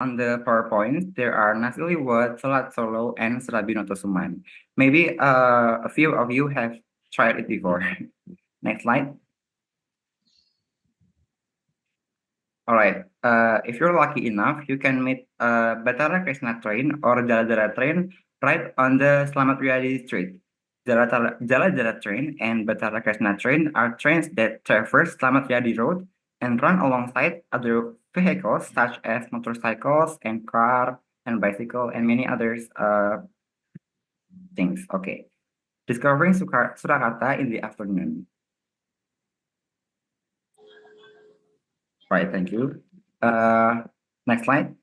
On the PowerPoint, there are Nasi Liwet, Selat Solo, and Serabi Notosuman. Maybe a few of you have tried it before. Next slide. All right. If you're lucky enough, you can meet Batara Krishna train or Jala train right on the Slamet Riyadi Street. Jala train and Batara Krishna train are trains that traverse Slamet Riyadi Road and run alongside other vehicles such as motorcycles and car and bicycle and many others things. Okay. Discovering Surakarta in the afternoon. Right, thank you. Next slide.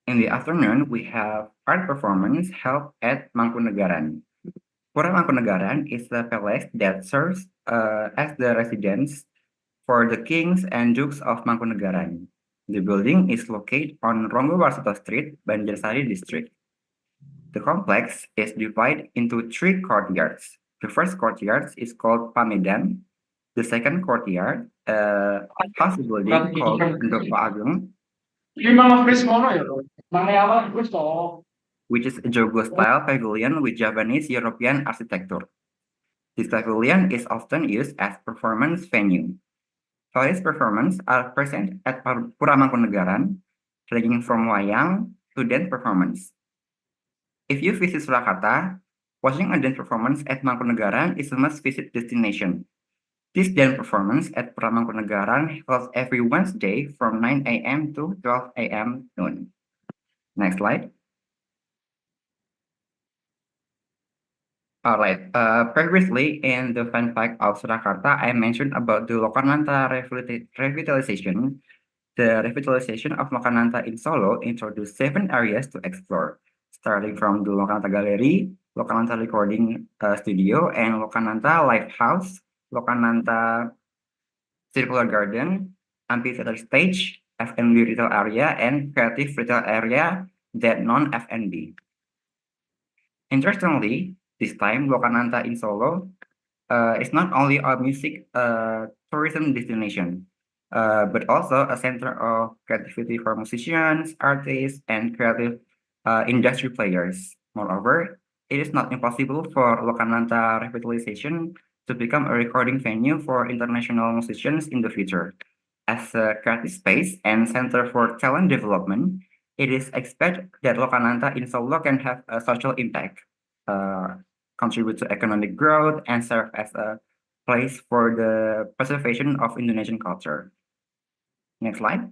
In the afternoon, we have art performance held at Mangkunegaran. Pura Mangkunegaran is the palace that serves as the residence for the kings and dukes of Mangkunegaran. The building is located on Ronggo Warsito Street, Banjarsari district. The complex is divided into three courtyards. The first courtyard is called Pamedan. The second courtyard, has a building called Pendopo Ageng, which is a Jogo-style pavilion with Japanese European architecture. This pavilion is often used as performance venue. Various performances are present at Pura Mangkunegaran, ranging from wayang to dance performance. If you visit Surakarta, watching a dance performance at Mangkunegaran is a must-visit destination. This dance performance at Pura Mangkunegaran holds every Wednesday from 9 a.m. to 12 a.m. noon. Next slide. All right. Previously in the fun fact of Surakarta, I mentioned about the Lokananta revitalization. The revitalization of Lokananta in Solo introduced 7 areas to explore, starting from the Lokananta Gallery, Lokananta Recording Studio, and Lokananta Lighthouse, Lokananta Circular Garden, Amphitheater Stage, F&B retail area, and creative retail area that non-F&B. Interestingly, this time Lokananta in Solo is not only a music tourism destination, but also a center of creativity for musicians, artists, and creative industry players. Moreover, it is not impossible for Lokananta revitalization to become a recording venue for international musicians in the future. As a creative space and center for talent development, it is expected that Lokananta in Solo can have a social impact, contribute to economic growth, and serve as a place for the preservation of Indonesian culture. Next slide.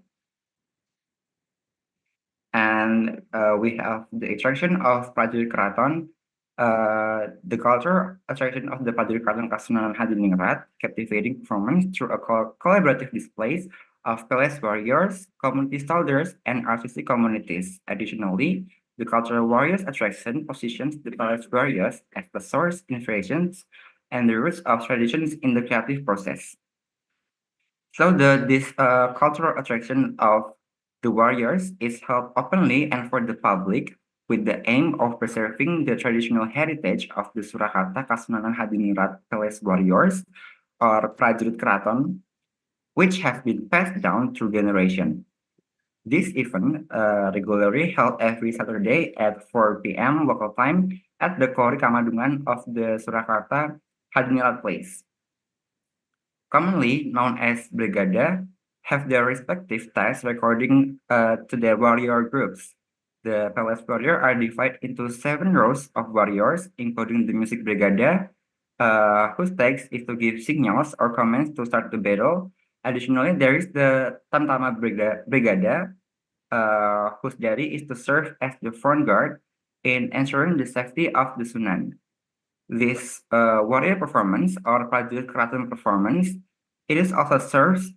And we have the attraction of Prajurit Keraton, the culture attraction of the Prajurit Keraton Kasunanan Hadiningrat, captivating performance through a collaborative displays of palace warriors, community soldiers, and artistic communities. Additionally, the cultural warriors attraction positions the palace warriors as the source, inspirations, and the roots of traditions in the creative process. So this cultural attraction of the warriors is held openly and for the public with the aim of preserving the traditional heritage of the Surakarta Kasunanan Hadiningrat Palace warriors or Prajurit Keraton, which have been passed down through generation. This event regularly held every Saturday at 4 p.m. local time at the Kori Kamadungan of the Surakarta Hadiningrat Place, commonly known as Brigada, have their respective tasks according to their warrior groups. The palace warrior are divided into 7 rows of warriors, including the music brigada, whose task is to give signals or commands to start the battle. Additionally, there is the Tamtama brigada, whose duty is to serve as the front guard in ensuring the safety of the Sunan. This warrior performance or Prajurit Keraton performance, it is also serves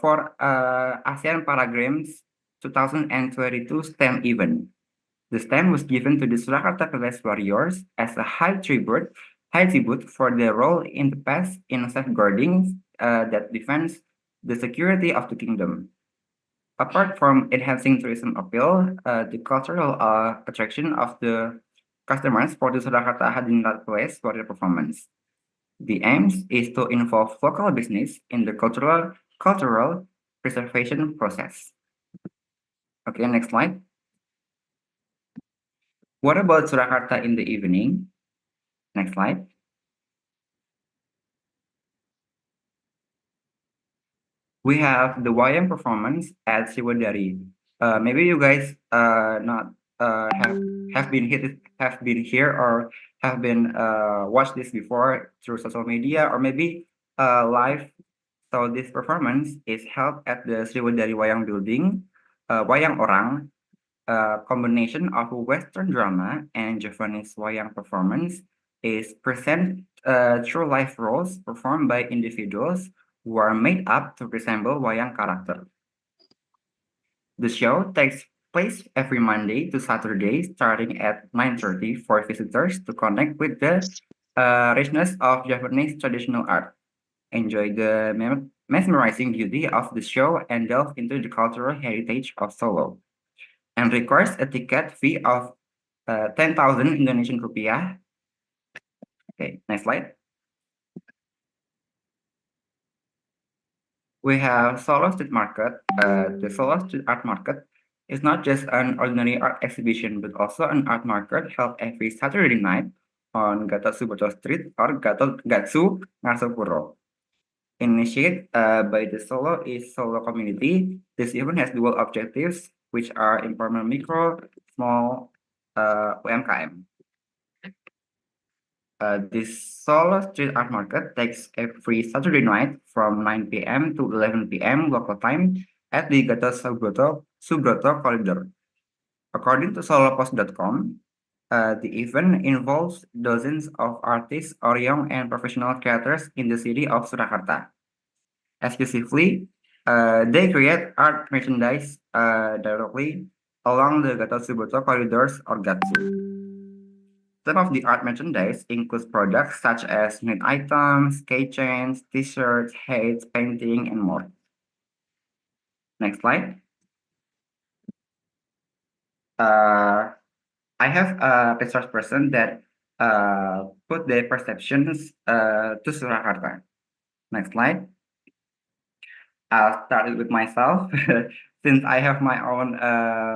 for ASEAN Para Games 2022 STEM event. The stem was given to the Surakarta Palace warriors as a high tribute for their role in the past in safeguarding that defends the security of the kingdom. Apart from enhancing tourism appeal, the cultural attraction of the customers for the Surakarta Hadiningrat Palace warrior performance. The aims is to involve local business in the cultural preservation process. Okay, next slide. What about Surakarta in the evening? Next slide. We have the wayang performance at Siwadari. Maybe you guys not have been here or have been watched this before through social media or maybe live. So this performance is held at the Sriwadari Wayang Building, Wayang Orang, a combination of Western drama and Japanese wayang performance is present through live roles performed by individuals who are made up to resemble wayang character. The show takes place every Monday to Saturday, starting at 9:30 for visitors to connect with the richness of Japanese traditional art, enjoy the mesmerizing beauty of the show, and delve into the cultural heritage of Solo, and requires a ticket fee of 10,000 Indonesian rupiah. Okay, next slide. We have Solo Street Market. The Solo Street Art Market is not just an ordinary art exhibition, but also an art market held every Saturday night on Gatot Subroto Street or Gatsu Ngarsopuro. Initiated by the Solo East Solo community, this event has dual objectives, which are empowerment micro, small UMKM. This Solo Street Art Market takes every Saturday night from 9 p.m. to 11 p.m. local time at the Gatot Subroto Corridor. According to solopost.com, the event involves dozens of artists or young and professional creators in the city of Surakarta. Exclusively, they create art merchandise directly along the Gatot Subroto corridors or Gatsu. Some of the art merchandise includes products such as knit items, keychains, t-shirts, hats, painting, and more. Next slide. I have a resource person that put their perceptions to Surakarta. Next slide. I'll start with myself since I have my own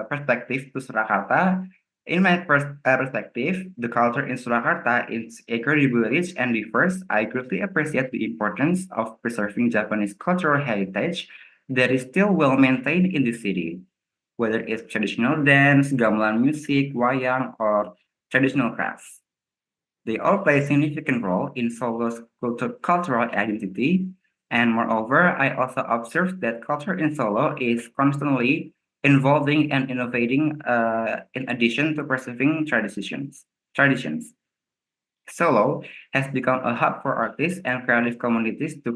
perspective to Surakarta. In my perspective, the culture in Surakarta is incredibly rich and diverse. I greatly appreciate the importance of preserving Japanese cultural heritage that is still well maintained in the city, whether it's traditional dance, gamelan music, wayang, or traditional crafts. They all play a significant role in Solo's cultural identity. And moreover, I also observed that culture in Solo is constantly evolving and innovating in addition to preserving traditions. Solo has become a hub for artists and creative communities to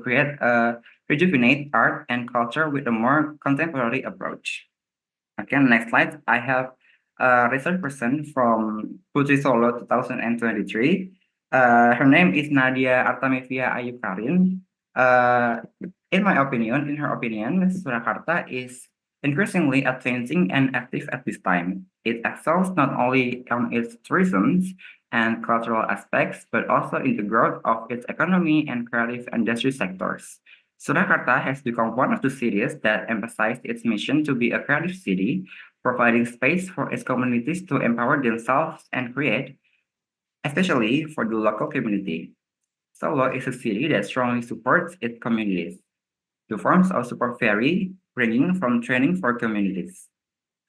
rejuvenate art and culture with a more contemporary approach. Okay, next slide. I have a research person from Putri Solo 2023. Her name is Nadia Artamevia Ayu Karin. In her opinion, Surakarta is increasingly advancing and active at this time. It excels not only on its tourism and cultural aspects, but also in the growth of its economy and creative industry sectors. Surakarta has become one of the cities that emphasized its mission to be a creative city, providing space for its communities to empower themselves and create, especially for the local community. Solo is a city that strongly supports its communities. The forms of support vary, ranging from training for communities,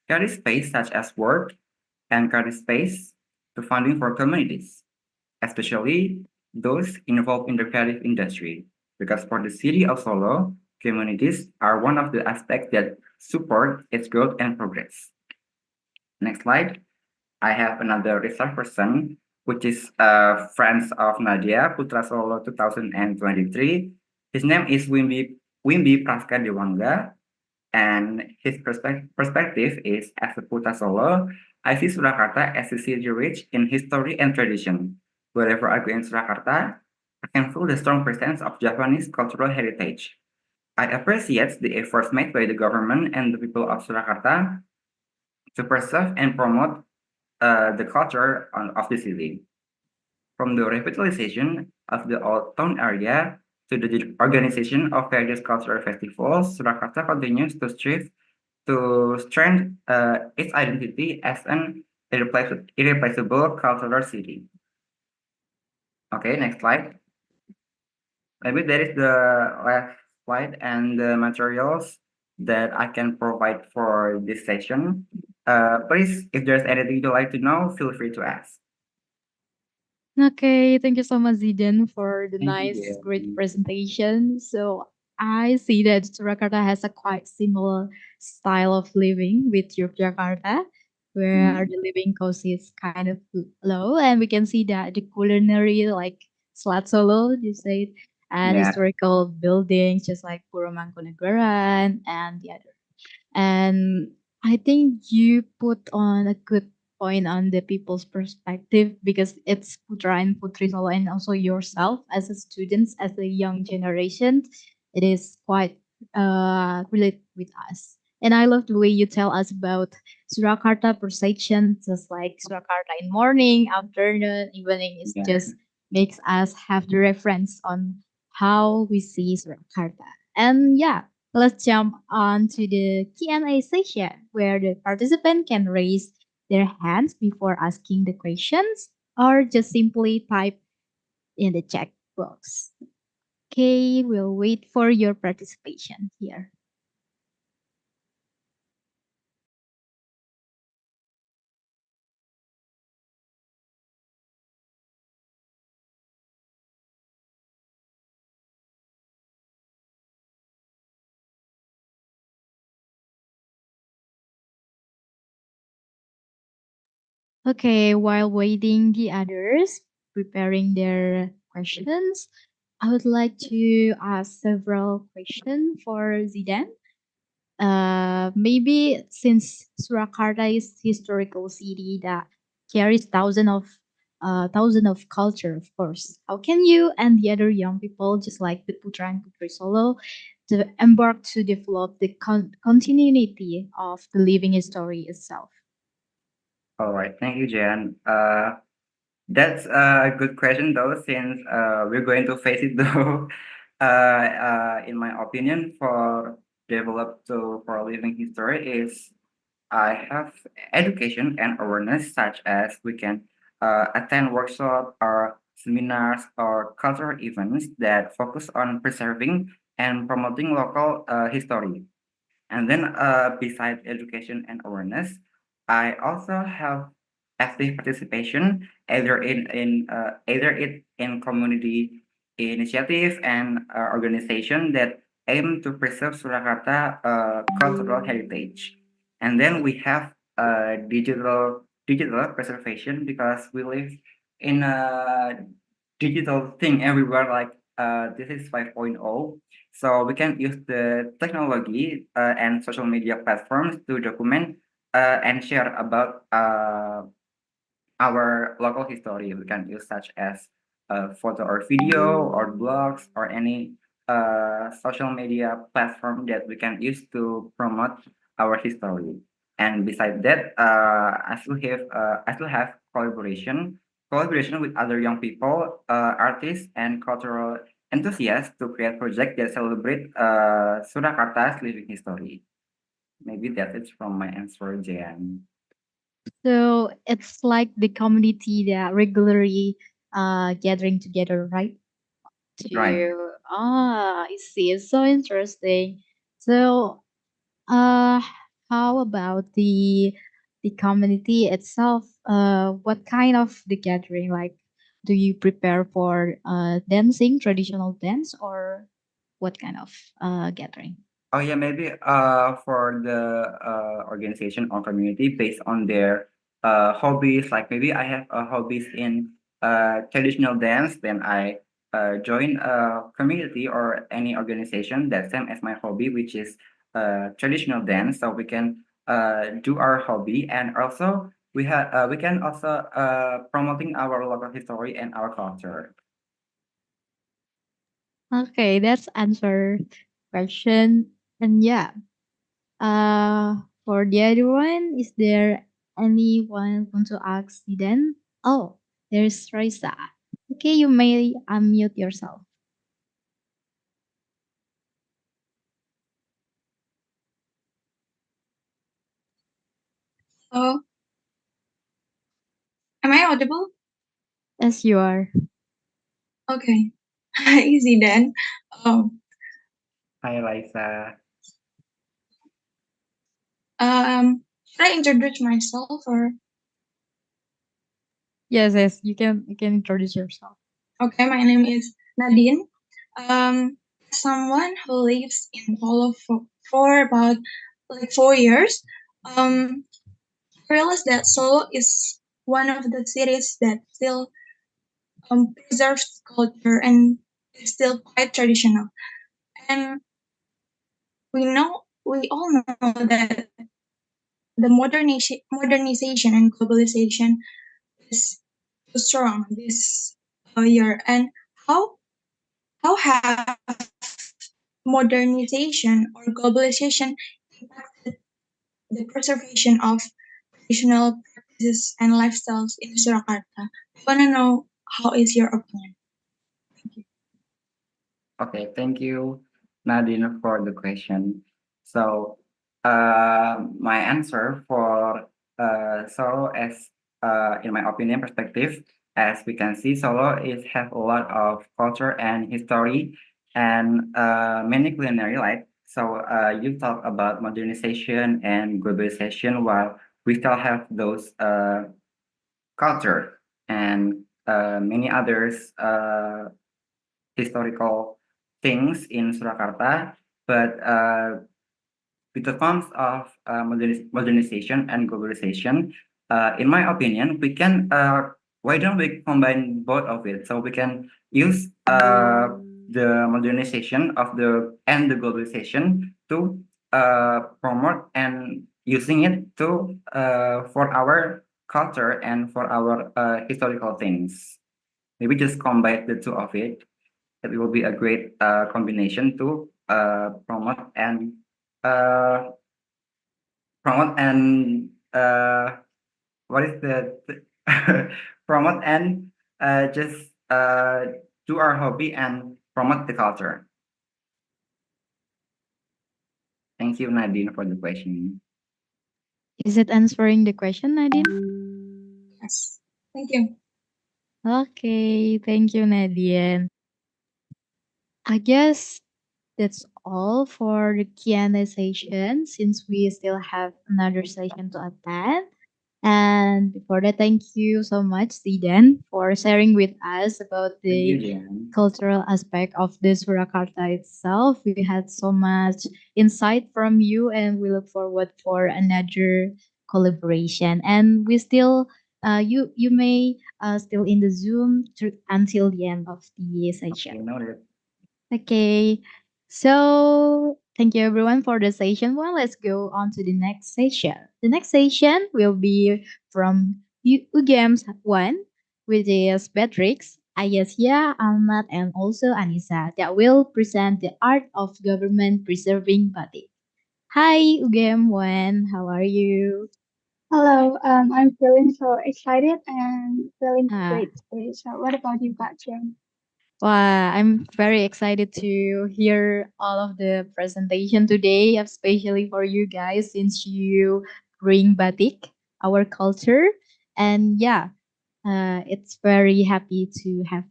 creative space such as work, and creative space to funding for communities, especially those involved in the creative industry. Because for the city of Solo, communities are one of the aspects that support its growth and progress. Next slide. I have another research person, which is friends of Nadia, Putra Solo 2023. His name is Wimbi Praska Dewanga, and his perspective is as a Putra Solo, I see Surakarta as a city rich in history and tradition. Wherever I go in Surakarta, I can feel the strong presence of Japanese cultural heritage. I appreciate the efforts made by the government and the people of Surakarta to preserve and promote the culture of the city. From the revitalization of the old town area to the organization of various cultural festivals, Surakarta continues to strive to strengthen its identity as an irreplaceable cultural city. Okay, next slide. Maybe that is the last slide and the materials that I can provide for this session. Please, if there's anything you'd like to know, feel free to ask. Okay, thank you so much, Zidane, for the Thank nice, great you. presentation. So I see that Surakarta has a quite similar style of living with Yogyakarta, where Mm, the living cost is kind of low, and we can see that the culinary, like Selat Solo, you said, and yeah, historical buildings, just like Puro Mangkunegaran and the other. And I think you put on a good point on the people's perspective because it's Putra and Putri Solo and also yourself as a student, as a young generation. It is quite relate with us. And I love the way you tell us about Surakarta perception, just like Surakarta in morning, afternoon, evening is yeah. just makes us have the reference on how we see Surakarta. And yeah, let's jump on to the Q&A session where the participant can raise their hands before asking the questions or just simply type in the chat box. Okay, we'll wait for your participation here. Okay, while waiting the others preparing their questions, I would like to ask several questions for Zidane. Maybe since Surakarta is historical city that carries thousand of culture, of course. How can you and the other young people, just like the Putra and Putri Solo, to embark to develop the continuity of the living history itself? All right. Thank you, Jan. That's a good question though, since we're going to face it though. In my opinion, for develop to for living history is I have education and awareness such as we can attend workshops or seminars or cultural events that focus on preserving and promoting local history. And then besides education and awareness, I also have active participation either it in community initiative and organization that aim to preserve Surakarta cultural heritage. And then we have digital preservation because we live in a digital thing everywhere like this is 5.0, so we can use the technology and social media platforms to document and share about our local history. We can use such as photo or video or blogs or any social media platform that we can use to promote our history. And besides that, I still have collaboration with other young people, artists, and cultural enthusiasts to create projects that celebrate Surakarta's living history. Maybe that's it from my answer, Jan. So it's like the community that regularly gathering together, right? Right. I see. It's so interesting. So Uh, how about the community itself? What kind of the gathering? Like, do you prepare for dancing, traditional dance, or what kind of gathering? Oh yeah, maybe for the organization or community based on their hobbies. Like maybe I have hobbies in traditional dance, then I join a community or any organization that same as my hobby, which is traditional dance. So we can do our hobby, and also we can also promoting our local history and our culture. Okay, that's answer question. And yeah, for the other one, is there anyone want to ask then? Oh, there's Raisa. Okay, you may unmute yourself. Oh, am I audible? As you are. Okay. Easy then. Um, Hi, Liza. should I introduce myself or? Yes, yes, you can introduce yourself. Okay, my name is Nadine. Someone who lives in Polo for about like 4 years. I realized that Solo is one of the cities that still preserves culture and is still quite traditional. And we all know that the modernization and globalization is too strong this year. And how how have modernization or globalization impacted the preservation of traditional practices and lifestyles in Surakarta? I want to know how is your opinion? Thank you. Okay, thank you, Nadine, for the question. So, my answer for Solo, as in my opinion perspective, as we can see, Solo is have a lot of culture and history, and many culinary like. So, you talk about modernization and globalization, while we still have those culture and many others historical things in Surakarta, but with the forms of modernization and globalization, in my opinion, we can why don't we combine both of it so we can use the modernization of the and the globalization to promote and using it to for our culture and for our historical things. Maybe just combine the two of it, it will be a great combination to uh, promote and what is the promote and just do our hobby and promote the culture. Thank you, Nadine, for the question. Is it answering the question, Nadine? Yes. Thank you. Okay, thank you, Nadine. I guess that's all for the Q&A session since we still have another session to attend. And before that, thank you so much, Zidane, for sharing with us about Thank you, the Jen. cultural aspect of the Surakarta itself. We had so much insight from you, and we look forward for another collaboration. And we still, you may still in the Zoom until the end of the Okay, session. noted. Okay, so thank you everyone for the session. Well, let's go on to the next session. The next session will be from UGAMS 1, which is Beatrix, Ayasya, Ahmad, and also Anissa that will present the art of government preserving batik. Hi, UGAM 1, how are you? Hello, I'm feeling so excited and feeling Ah, great today. So, what about you, Jen? Wow, I'm very excited to hear all of the presentation today, especially for you guys since you bring batik, our culture. And yeah, it's very happy to have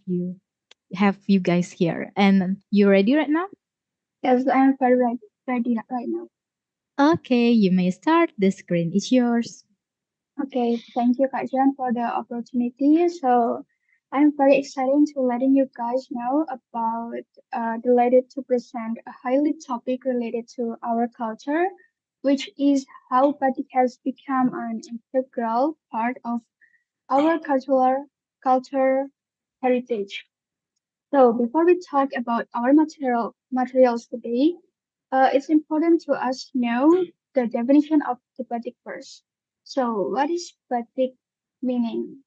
you guys here. And you ready right now? Yes, I'm very ready right now. Okay, you may start. The screen is yours. Okay, thank you, Jen, for the opportunity. So, I'm very excited to letting you guys know about delighted to present a highly topic related to our culture, which is how batik has become an integral part of our culture heritage. So before we talk about our materials today, it's important to us know the definition of the batik first. So what is batik meaning?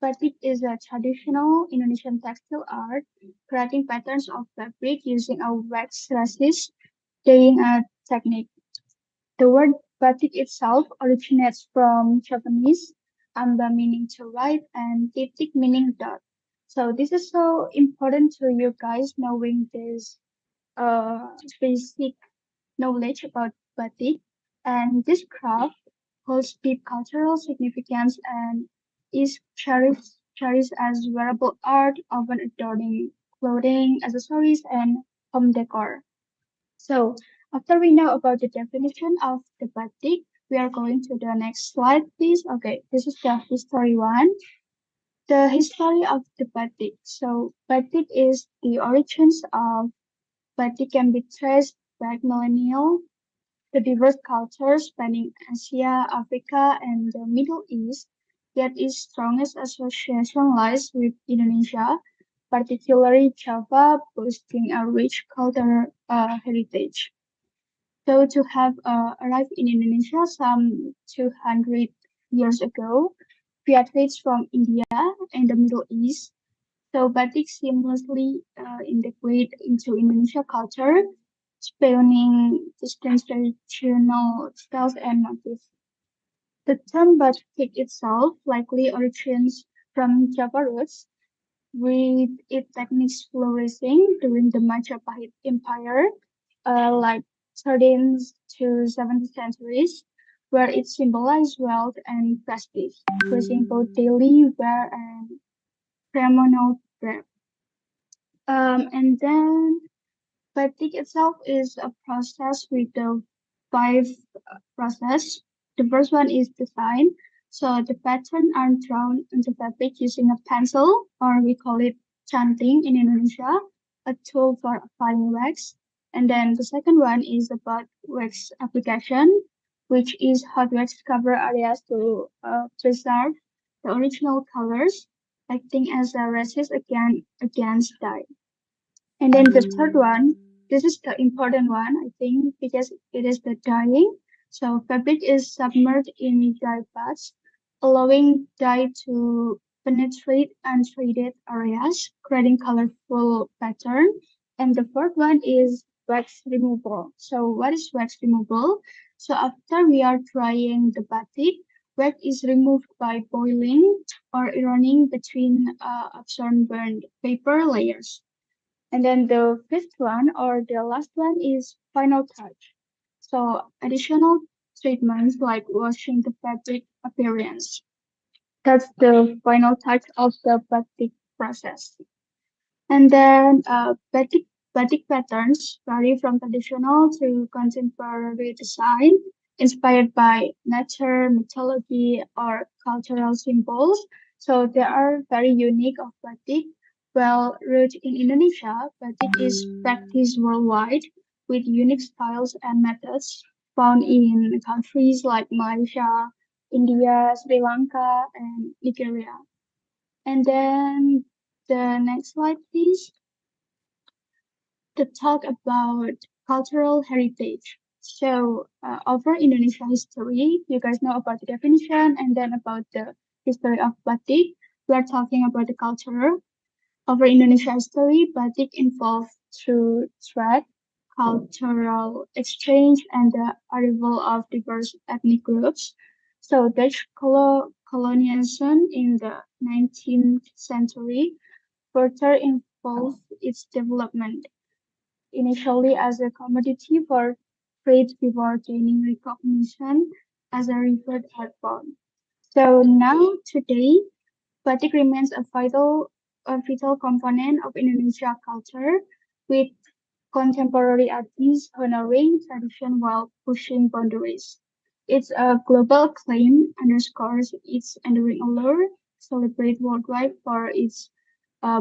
Batik is a traditional Indonesian textile art, creating patterns of fabric using a wax resist dyeing technique. The word batik itself originates from Japanese amba meaning to write and titik meaning dot. So this is so important to you guys knowing this basic knowledge about batik and this craft holds deep cultural significance and is cherished as wearable art, often adorning clothing, accessories, and home decor. So, after we know about the definition of the batik, we are going to the next slide, please. Okay, this is the history one. The history of the batik. So, batik is the origins of batik can be traced back millennial. The diverse cultures spanning Asia, Africa, and the Middle East, yet its strongest association lies with Indonesia, particularly Java, boasting a rich cultural heritage. So to have arrived in Indonesia some 200 years ago, via trades from India and the Middle East, so batik seamlessly integrate into Indonesia culture, spawning distinct traditional styles and motifs. The term batik itself likely originates from Java roots, with its techniques flourishing during the Majapahit Empire, like 13th to 17th centuries, where it symbolized wealth and prestige, using both daily wear and ceremonial wear. And then batik itself is a process with the five process. The first one is design. So the pattern are drawn into fabric using a pencil, or we call it canting in Indonesia, a tool for applying wax. And then the second one is about wax application, which is hot wax cover areas to preserve the original colors, acting as a resist against dye. And then the third one, this is the important one, I think, because it is the dyeing. So fabric is submerged in dye baths, allowing dye to penetrate untreated areas, creating colorful pattern. And the fourth one is wax removal. So what is wax removal? So after we are drying the batik, wax is removed by boiling or ironing between absorbent paper layers. And then the fifth one or the last one is final touch. So additional treatments like washing the fabric appearance. That's the final touch of the batik process. And then batik patterns vary from traditional to contemporary design, inspired by nature, mythology, or cultural symbols. So they are very unique of batik. Well, rooted in Indonesia, batik is practiced worldwide with unique styles and methods found in countries like Malaysia, India, Sri Lanka, and Nigeria. And then the next slide, please, to talk about cultural heritage. So, over Indonesia history, you guys know about the definition and then about the history of batik. We are talking about the culture. Over Indonesia history, batik evolved through trade, cultural exchange, and the arrival of diverse ethnic groups. So, Dutch colonialism in the 19th century further involved its development, initially as a commodity for trade before gaining recognition as a revered art form. So now today, batik remains a vital component of Indonesia culture, with contemporary artists honoring tradition while pushing boundaries. Its global claim underscores its enduring allure, celebrated worldwide for its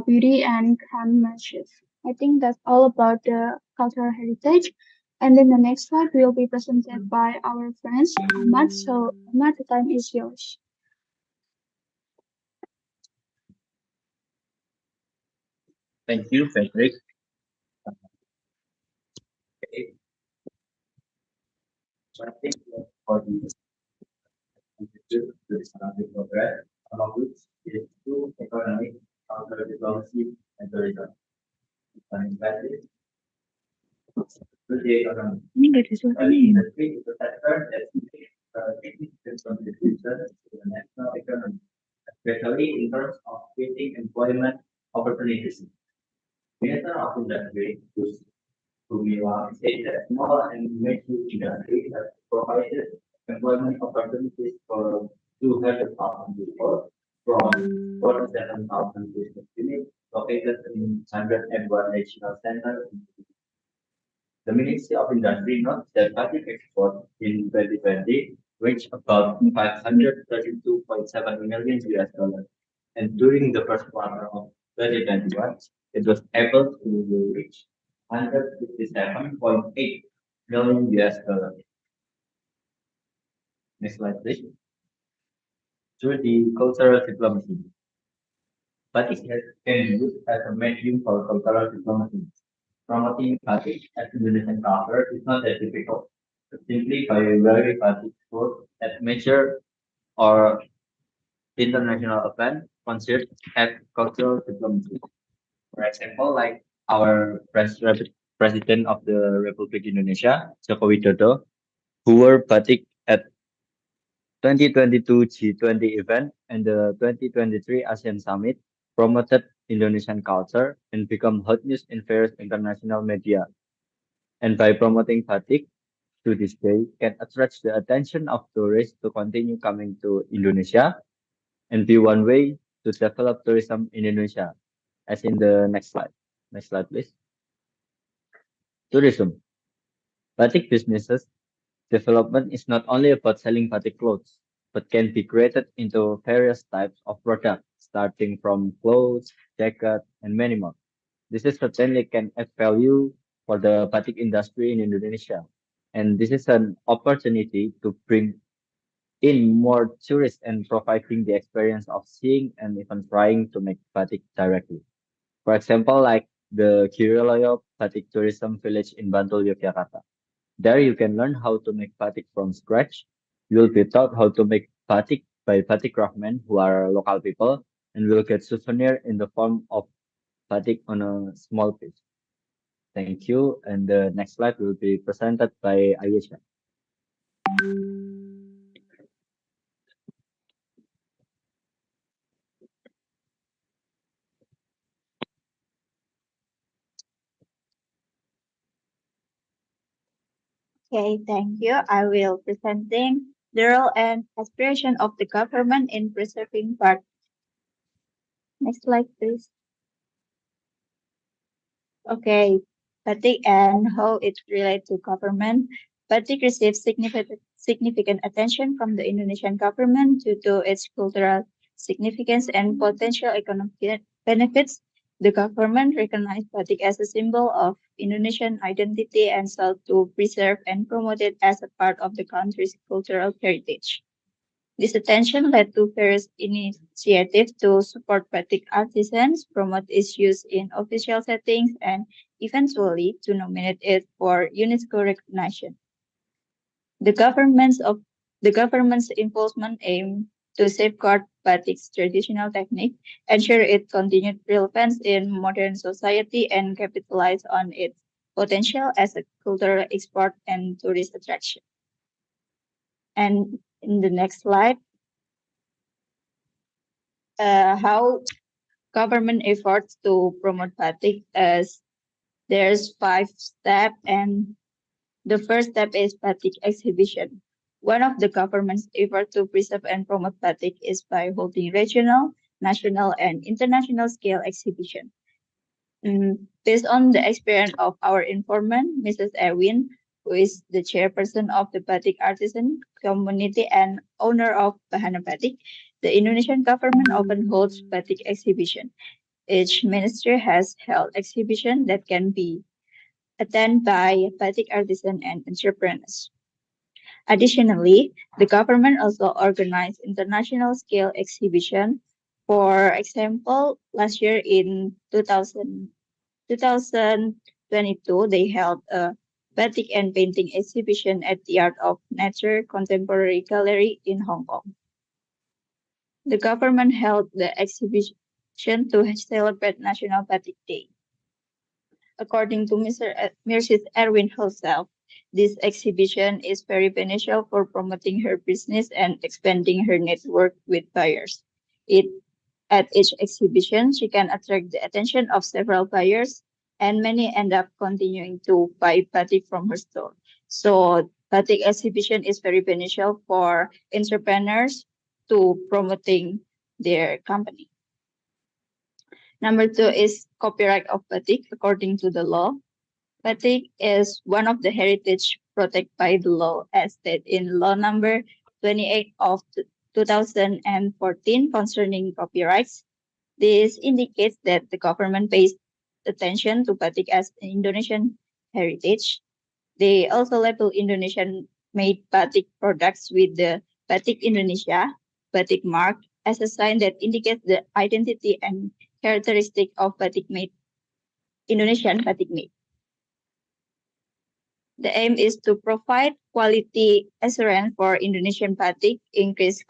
beauty and craftsmanship. I think that's all about the cultural heritage. And then the next slide will be presented by our friends Ahmad. So Ahmad, the time is yours. Thank you, Patrick. Okay. So I think for the economic progress, among which is two economic, cultural diplomacy, and tourism. And that is the economy. Industry is a sector that makes significant contributions to the national economy, especially in terms of creating employment opportunities. Minister of Industry, Gumiwang, said that small and medium industry has provided employment opportunities for 200,000 people from 47,000 business units located in 101 national centers. The Ministry of Industry notes that public export in 2020 reached about 532.7 million US dollars. And during the first quarter of 2021, it was able to reach 157.8 million US dollars. Next slide, please. Through the cultural diplomacy. Batik can be used as a medium for cultural diplomacy. Promoting batik as Indonesian culture is not that difficult. Simply by wearing batik clothes at major or international events considered as cultural diplomacy. For example, like our President of the Republic Indonesia, Joko Widodo, who wore batik at 2022 G20 event and the 2023 ASEAN Summit, promoted Indonesian culture and become hot news in various international media. And by promoting batik to this day, can attract the attention of tourists to continue coming to Indonesia and be one way to develop tourism in Indonesia. As in the next slide. Next slide, please. Tourism. Batik businesses development is not only about selling batik clothes, but can be created into various types of products, starting from clothes, jacket, and many more. This is certainly can add value for the batik industry in Indonesia. And this is an opportunity to bring in more tourists and providing the experience of seeing and even trying to make batik directly. For example, like the Kiriloyo Batik Tourism Village in Bantul, Yogyakarta. There you can learn how to make batik from scratch. You will be taught how to make batik by batik craftsmen who are local people and will get souvenir in the form of batik on a small piece. Thank you. And the next slide will be presented by Ayesha. Okay, thank you. I will presenting the role and aspiration of the government in preserving part. Next slide, please. Okay, Batik and how it relates to government. Batik receives significant attention from the Indonesian government due to its cultural significance and potential economic benefits. The government recognized Batik as a symbol of Indonesian identity and sought to preserve and promote it as a part of the country's cultural heritage. This attention led to various initiatives to support batik artisans, promote its use in official settings, and eventually to nominate it for UNESCO recognition. The government's involvement aimed to safeguard batik's traditional technique, ensure its continued relevance in modern society, and capitalize on its potential as a cultural export and tourist attraction. And in the next slide, how government efforts to promote batik as there's 5 steps, and the first step is batik exhibition. One of the government's efforts to preserve and promote batik is by holding regional, national, and international scale exhibition. Based on the experience of our informant, Mrs. Erwin, who is the chairperson of the Batik Artisan Community and owner of Bahana Batik, the Indonesian government often holds batik exhibition. Each ministry has held exhibition that can be attended by batik artisan and entrepreneurs. Additionally, the government also organized international scale exhibition. For example, last year in 2022, they held a batik and painting exhibition at the Art of Nature Contemporary Gallery in Hong Kong. The government held the exhibition to celebrate National Batik Day. According to Mrs. Erwin herself, this exhibition is very beneficial for promoting her business and expanding her network with buyers. At each exhibition, she can attract the attention of several buyers, and many end up continuing to buy batik from her store. So batik exhibition is very beneficial for entrepreneurs to promoting their company. Number two is copyright of batik according to the law. Batik is one of the heritage protected by the law as stated in law number 28 of 2014 concerning copyrights. This indicates that the government pays attention to batik as an Indonesian heritage. They also label Indonesian made batik products with the Batik Indonesia batik mark as a sign that indicates the identity and characteristic of batik made Indonesian batik made. The aim is to provide quality assurance for Indonesian batik, increase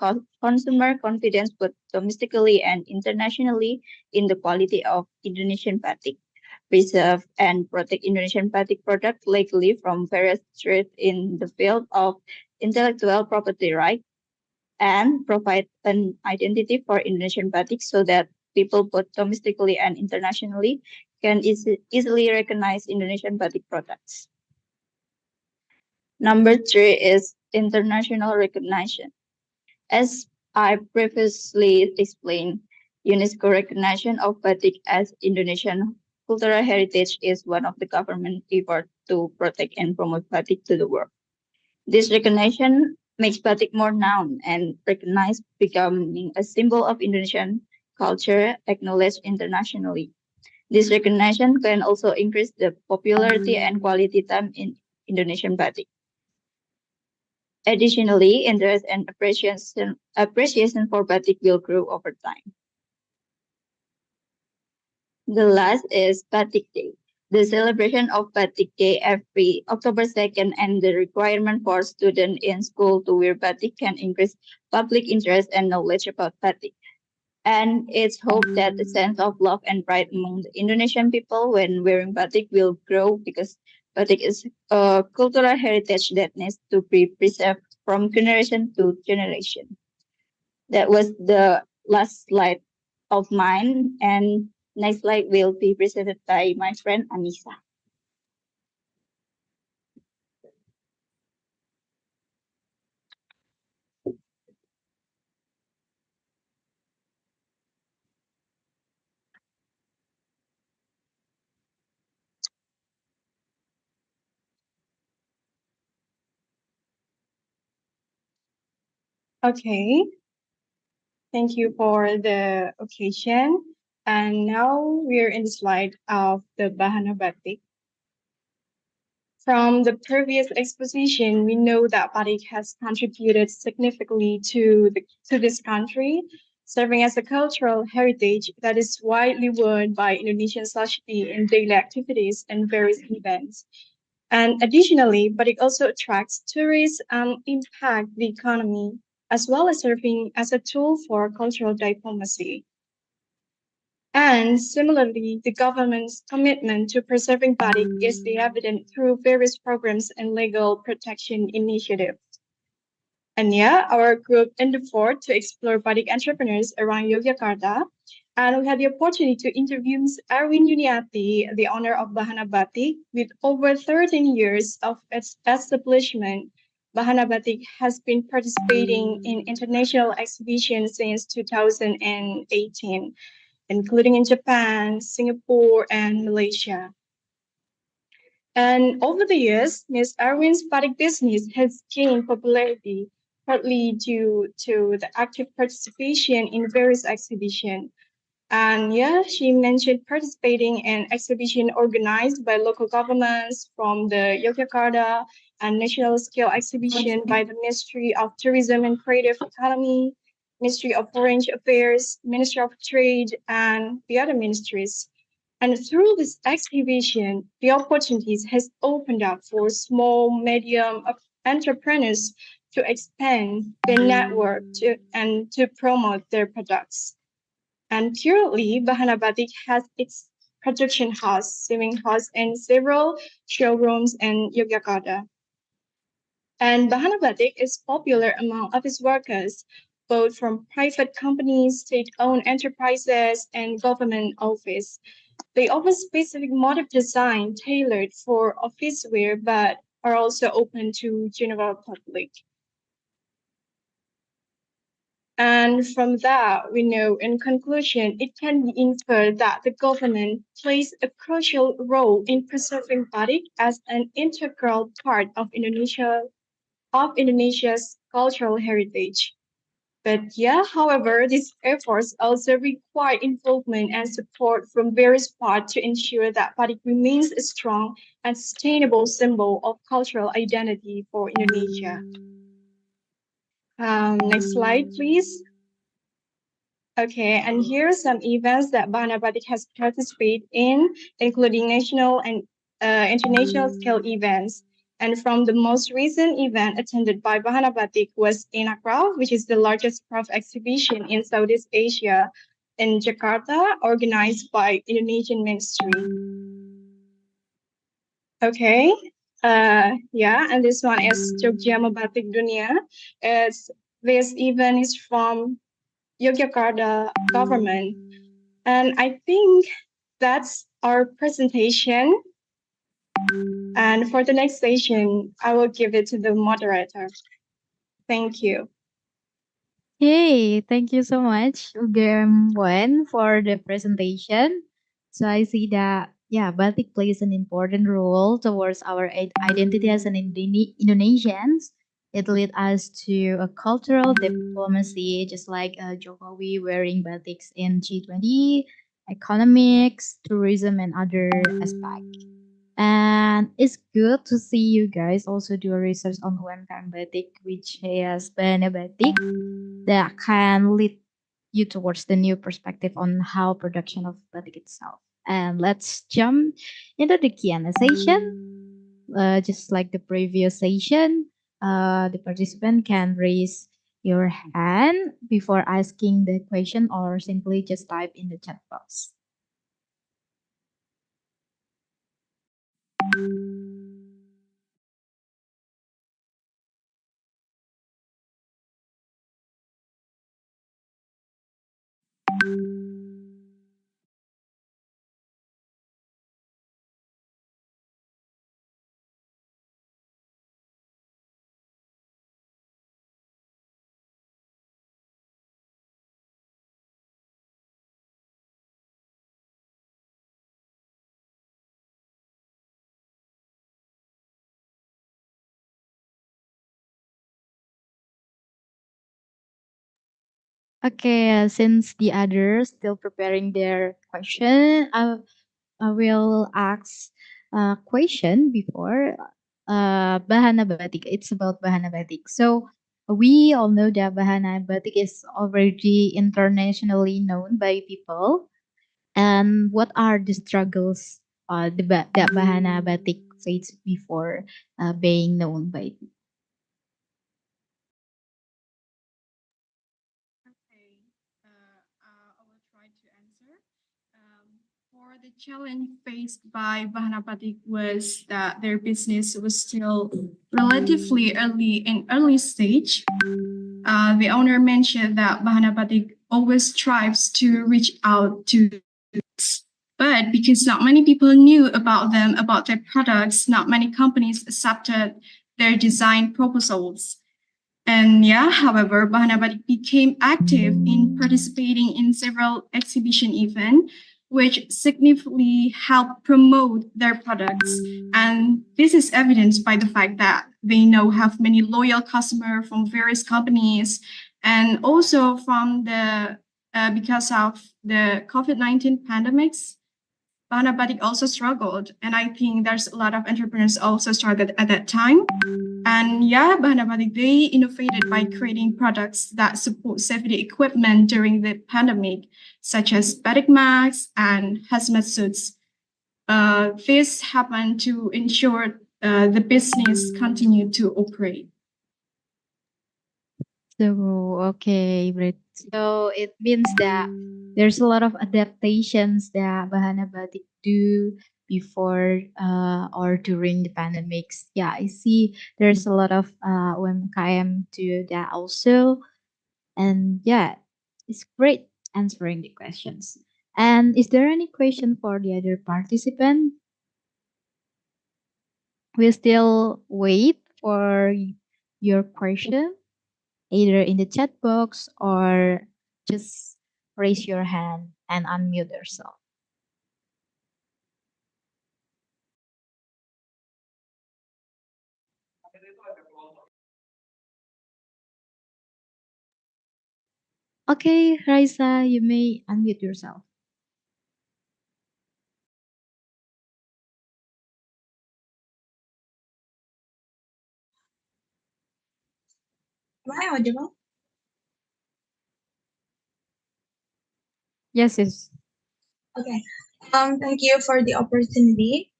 consumer confidence both domestically and internationally in the quality of Indonesian batik, preserve and protect Indonesian batik products legally from various threats in the field of intellectual property rights, and provide an identity for Indonesian batik so that people both domestically and internationally can easily recognize Indonesian batik products. Number three is international recognition. As I previously explained, UNESCO recognition of batik as Indonesian cultural heritage is one of the government efforts to protect and promote batik to the world. This recognition makes batik more known and recognized, becoming a symbol of Indonesian culture acknowledged internationally. This recognition can also increase the popularity and quality time in Indonesian batik. Additionally, interest and appreciation for batik will grow over time. The last is Batik Day. The celebration of Batik Day every October 2nd and the requirement for students in school to wear batik can increase public interest and knowledge about batik. And it's hoped that the sense of love and pride among the Indonesian people when wearing batik will grow because batik is a cultural heritage that needs to be preserved from generation to generation. That was the last slide of mine, and next slide will be presented by my friend Anissa. Okay, thank you for the occasion. And now we're in the slide of the Bahana Batik. From the previous exposition, we know that batik has contributed significantly to this country, serving as a cultural heritage that is widely worn by Indonesian society in daily activities and various events. And additionally, batik also attracts tourists and impact the economy, as well as serving as a tool for cultural diplomacy. And similarly, the government's commitment to preserving batik is evident through various programs and legal protection initiatives. And yeah, our group endeavored to explore batik entrepreneurs around Yogyakarta, and we had the opportunity to interview Ms. Erwin Yuniati, the owner of Bahana Batik. With over 13 years of its establishment, Bahana Batik has been participating in international exhibitions since 2018, including in Japan, Singapore, and Malaysia. And over the years, Ms. Erwin's batik business has gained popularity, partly due to the active participation in various exhibitions. And yeah, she mentioned participating in exhibition organized by local governments from the Yogyakarta and national scale exhibition by the Ministry of Tourism and Creative Economy, Ministry of Foreign Affairs, Ministry of Trade, and the other ministries. And through this exhibition, the opportunities has opened up for small, medium entrepreneurs to expand their network and to promote their products. And currently, Bahana Batik has its production house, sewing house, and several showrooms in Yogyakarta. And Bahana Batik is popular among office workers, both from private companies, state-owned enterprises, and government office. They offer specific motif design tailored for office wear, but are also open to general public. And from that, we know in conclusion, it can be inferred that the government plays a crucial role in preserving batik as an integral part of Indonesia's cultural heritage. But yeah, however, these efforts also require involvement and support from various parts to ensure that batik remains a strong and sustainable symbol of cultural identity for Indonesia. Next slide, please. Okay, and here are some events that Bahana Batik has participated in, including national and international scale events. And from the most recent event attended by Bahana Batik was Inacraft, which is the largest craft exhibition in Southeast Asia in Jakarta, organized by Indonesian Ministry. Okay, yeah, and this one is Jogja Batik Dunia. This event is from Yogyakarta government. And I think that's our presentation. And for the next session, I will give it to the moderator. Thank you. Hey, thank you so much, Wen, for the presentation. So I see that, yeah, batik plays an important role towards our identity as an Indonesians. It led us to a cultural diplomacy, just like Jokowi wearing batiks in G20, economics, tourism, and other aspects. And it's good to see you guys also do a research on UMKM Batik, which has Bahana Batik that can lead you towards the new perspective on how production of batik itself. And let's jump into the Q&A session. Just like the previous session, the participant can raise your hand before asking the question or simply just type in the chat box. Okay, since the others still preparing their question, I will ask a question before Bahana Batik. It's about Bahana Batik. So we all know that Bahana Batik is already internationally known by people. And what are the struggles that Bahana Batik faced before being known by people? Okay, I will try to answer. For the challenge faced by Bahana Batik was that their business was still relatively early stage. The owner mentioned that Bahana Batik always strives to reach out to, but because not many people knew about them, about their products, not many companies accepted their design proposals. And yeah, however, Bahana Batik became active in participating in several exhibition events, which significantly helped promote their products. And this is evidenced by the fact that they now have many loyal customers from various companies, and also from the because of the COVID-19 pandemics. Bahana Batik also struggled, and I think there's a lot of entrepreneurs also struggled at that time. And yeah, Bahana Batik, they innovated by creating products that support safety equipment during the pandemic, such as batik masks and hazmat suits. This happened to ensure the business continued to operate. So, okay, great. So it means that there's a lot of adaptations that Bahana Batik do before or during the pandemics. Yeah, I see there's a lot of UMKM do that also. And yeah, it's great answering the questions. And is there any question for the other participant? we still wait for your question, either in the chat box or just raise your hand and unmute yourself. Okay, Raisa, you may unmute yourself. Am I audible? Yes, yes. Okay. Thank you for the opportunity.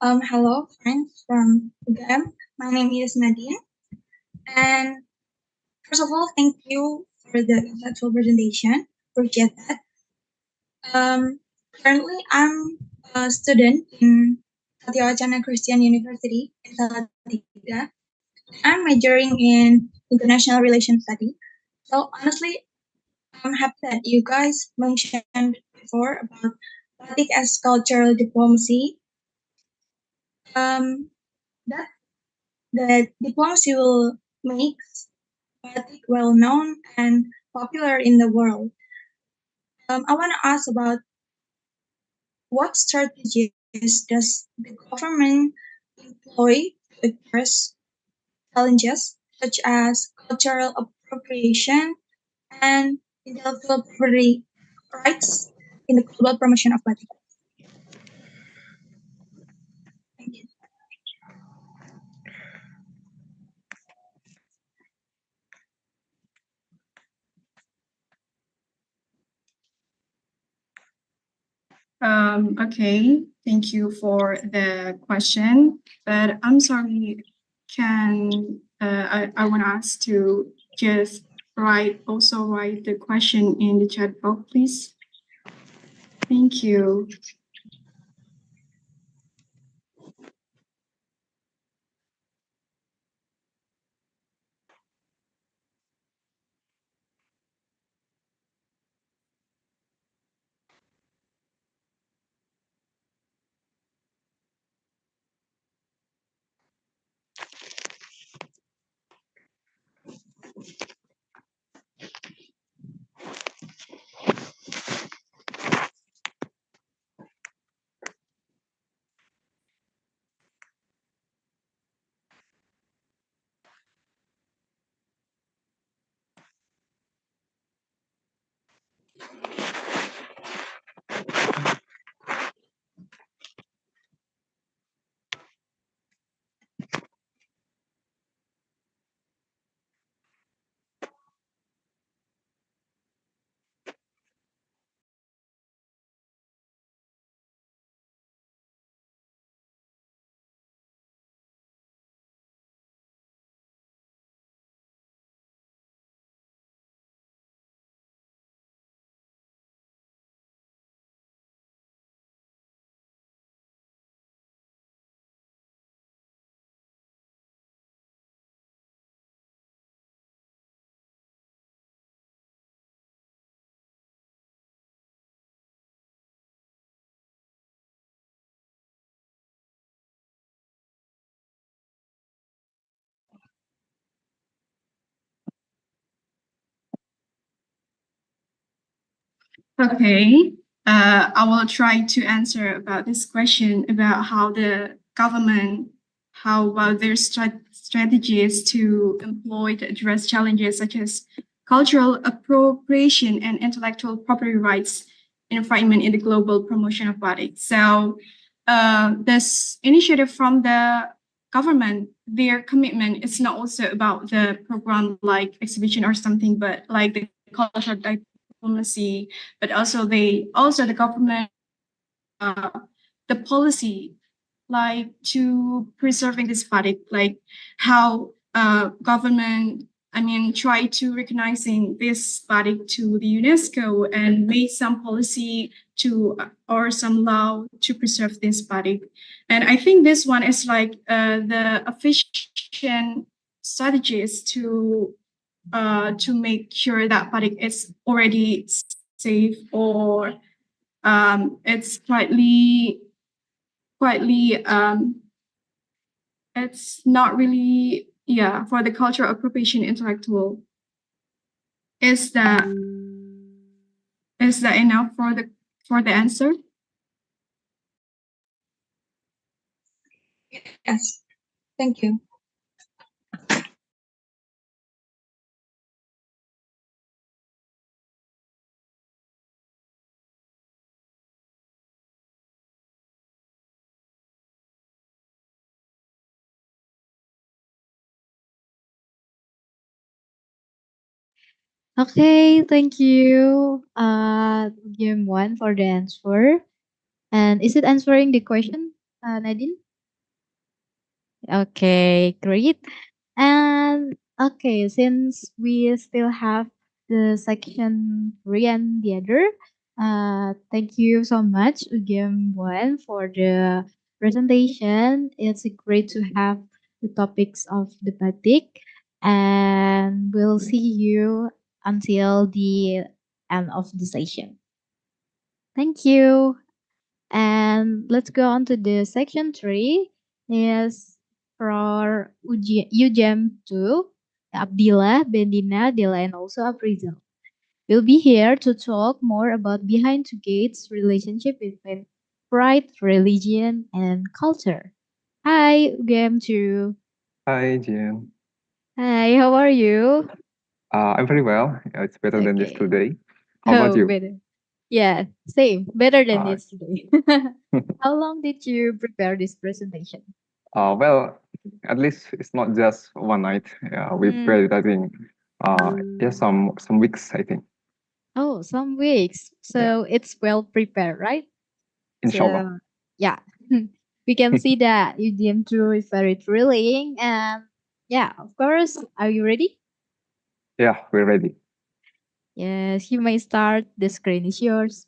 Hello, friends from UGM. My name is Nadine. And first of all, thank you for the insightful presentation. Appreciate that. Currently, I'm a student in Satya Wacana Christian University in Salatiga. I'm majoring in international relations study. So honestly, I'm happy that you guys mentioned before about batik as cultural diplomacy. Um, that the diplomacy will make batik well known and popular in the world. I want to ask about what strategies does the government employ to address challenges such as cultural appropriation and intellectual property rights in the global promotion of batik? Thank you. Okay, thank you for the question, but I'm sorry, I want us to just write the question in the chat box, please. Thank you. Okay, I will try to answer about this question about how the government, how about their strategies to employ to address challenges such as cultural appropriation and intellectual property rights environment in the global promotion of batik. So, this initiative from the government, their commitment is not also about the program like exhibition or something, but like the cultural diplomacy, but also the government, uh, the policy like to preserving this batik, like how government, I mean, try to recognizing this batik to the UNESCO and make some policy to or some law to preserve this batik. And I think this one is like the efficient strategies to make sure that batik is already safe or it's quietly it's not really, yeah, for the cultural appropriation intellectual. Is that enough for the answer? Yes. Thank you. Okay, thank you, game one for the answer. And is it answering the question, Nadine? Okay, great. And okay, since we still have the section three and the other, thank you so much, game one, for the presentation. It's great to have the topics of the batik, and we'll see you until the end of the session. Thank you. And let's go on to the section three. Is for UGM 2, Abdillah, Bendina, Dila, and also Aprizal. We'll be here to talk more about Behind Two Gates relationship between pride, religion, and culture. Hi, UGM 2. Hi, Jian. Hi, how are you? I'm very well. It's better than Okay. yesterday. How about Oh, you? better. Yeah, same. Better than Uh, yesterday. How long did you prepare this presentation? well, at least it's not just one night. Yeah, we Mm. prayed, I think, yeah, some weeks, I think. Oh, some weeks. Yeah, So it's well prepared, right? inshallah. So yeah, we can see that UDM2 is very thrilling. And yeah, of course. Are you ready? Yeah, we're ready. Yes, you may start. The screen is yours.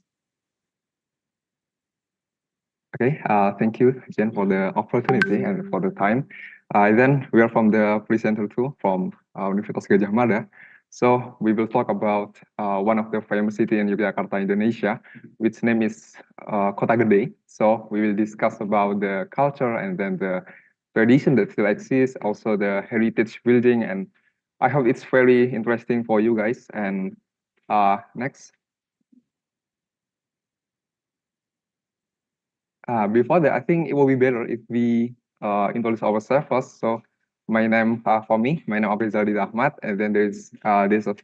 Okay, thank you, Jen, for the opportunity and for the time. Then we are from the presenter too, from Universitas Gadjah Mada. So we will talk about one of the famous city in Yogyakarta, Indonesia, which name is Kota Gede. So we will discuss about the culture and then the tradition that still exists, also the heritage building, and I hope it's very interesting for you guys. And next. Before that, I think it will be better if we introduce ourselves first. So, my name for me, my name is Abrizal Ahmad, and then there's of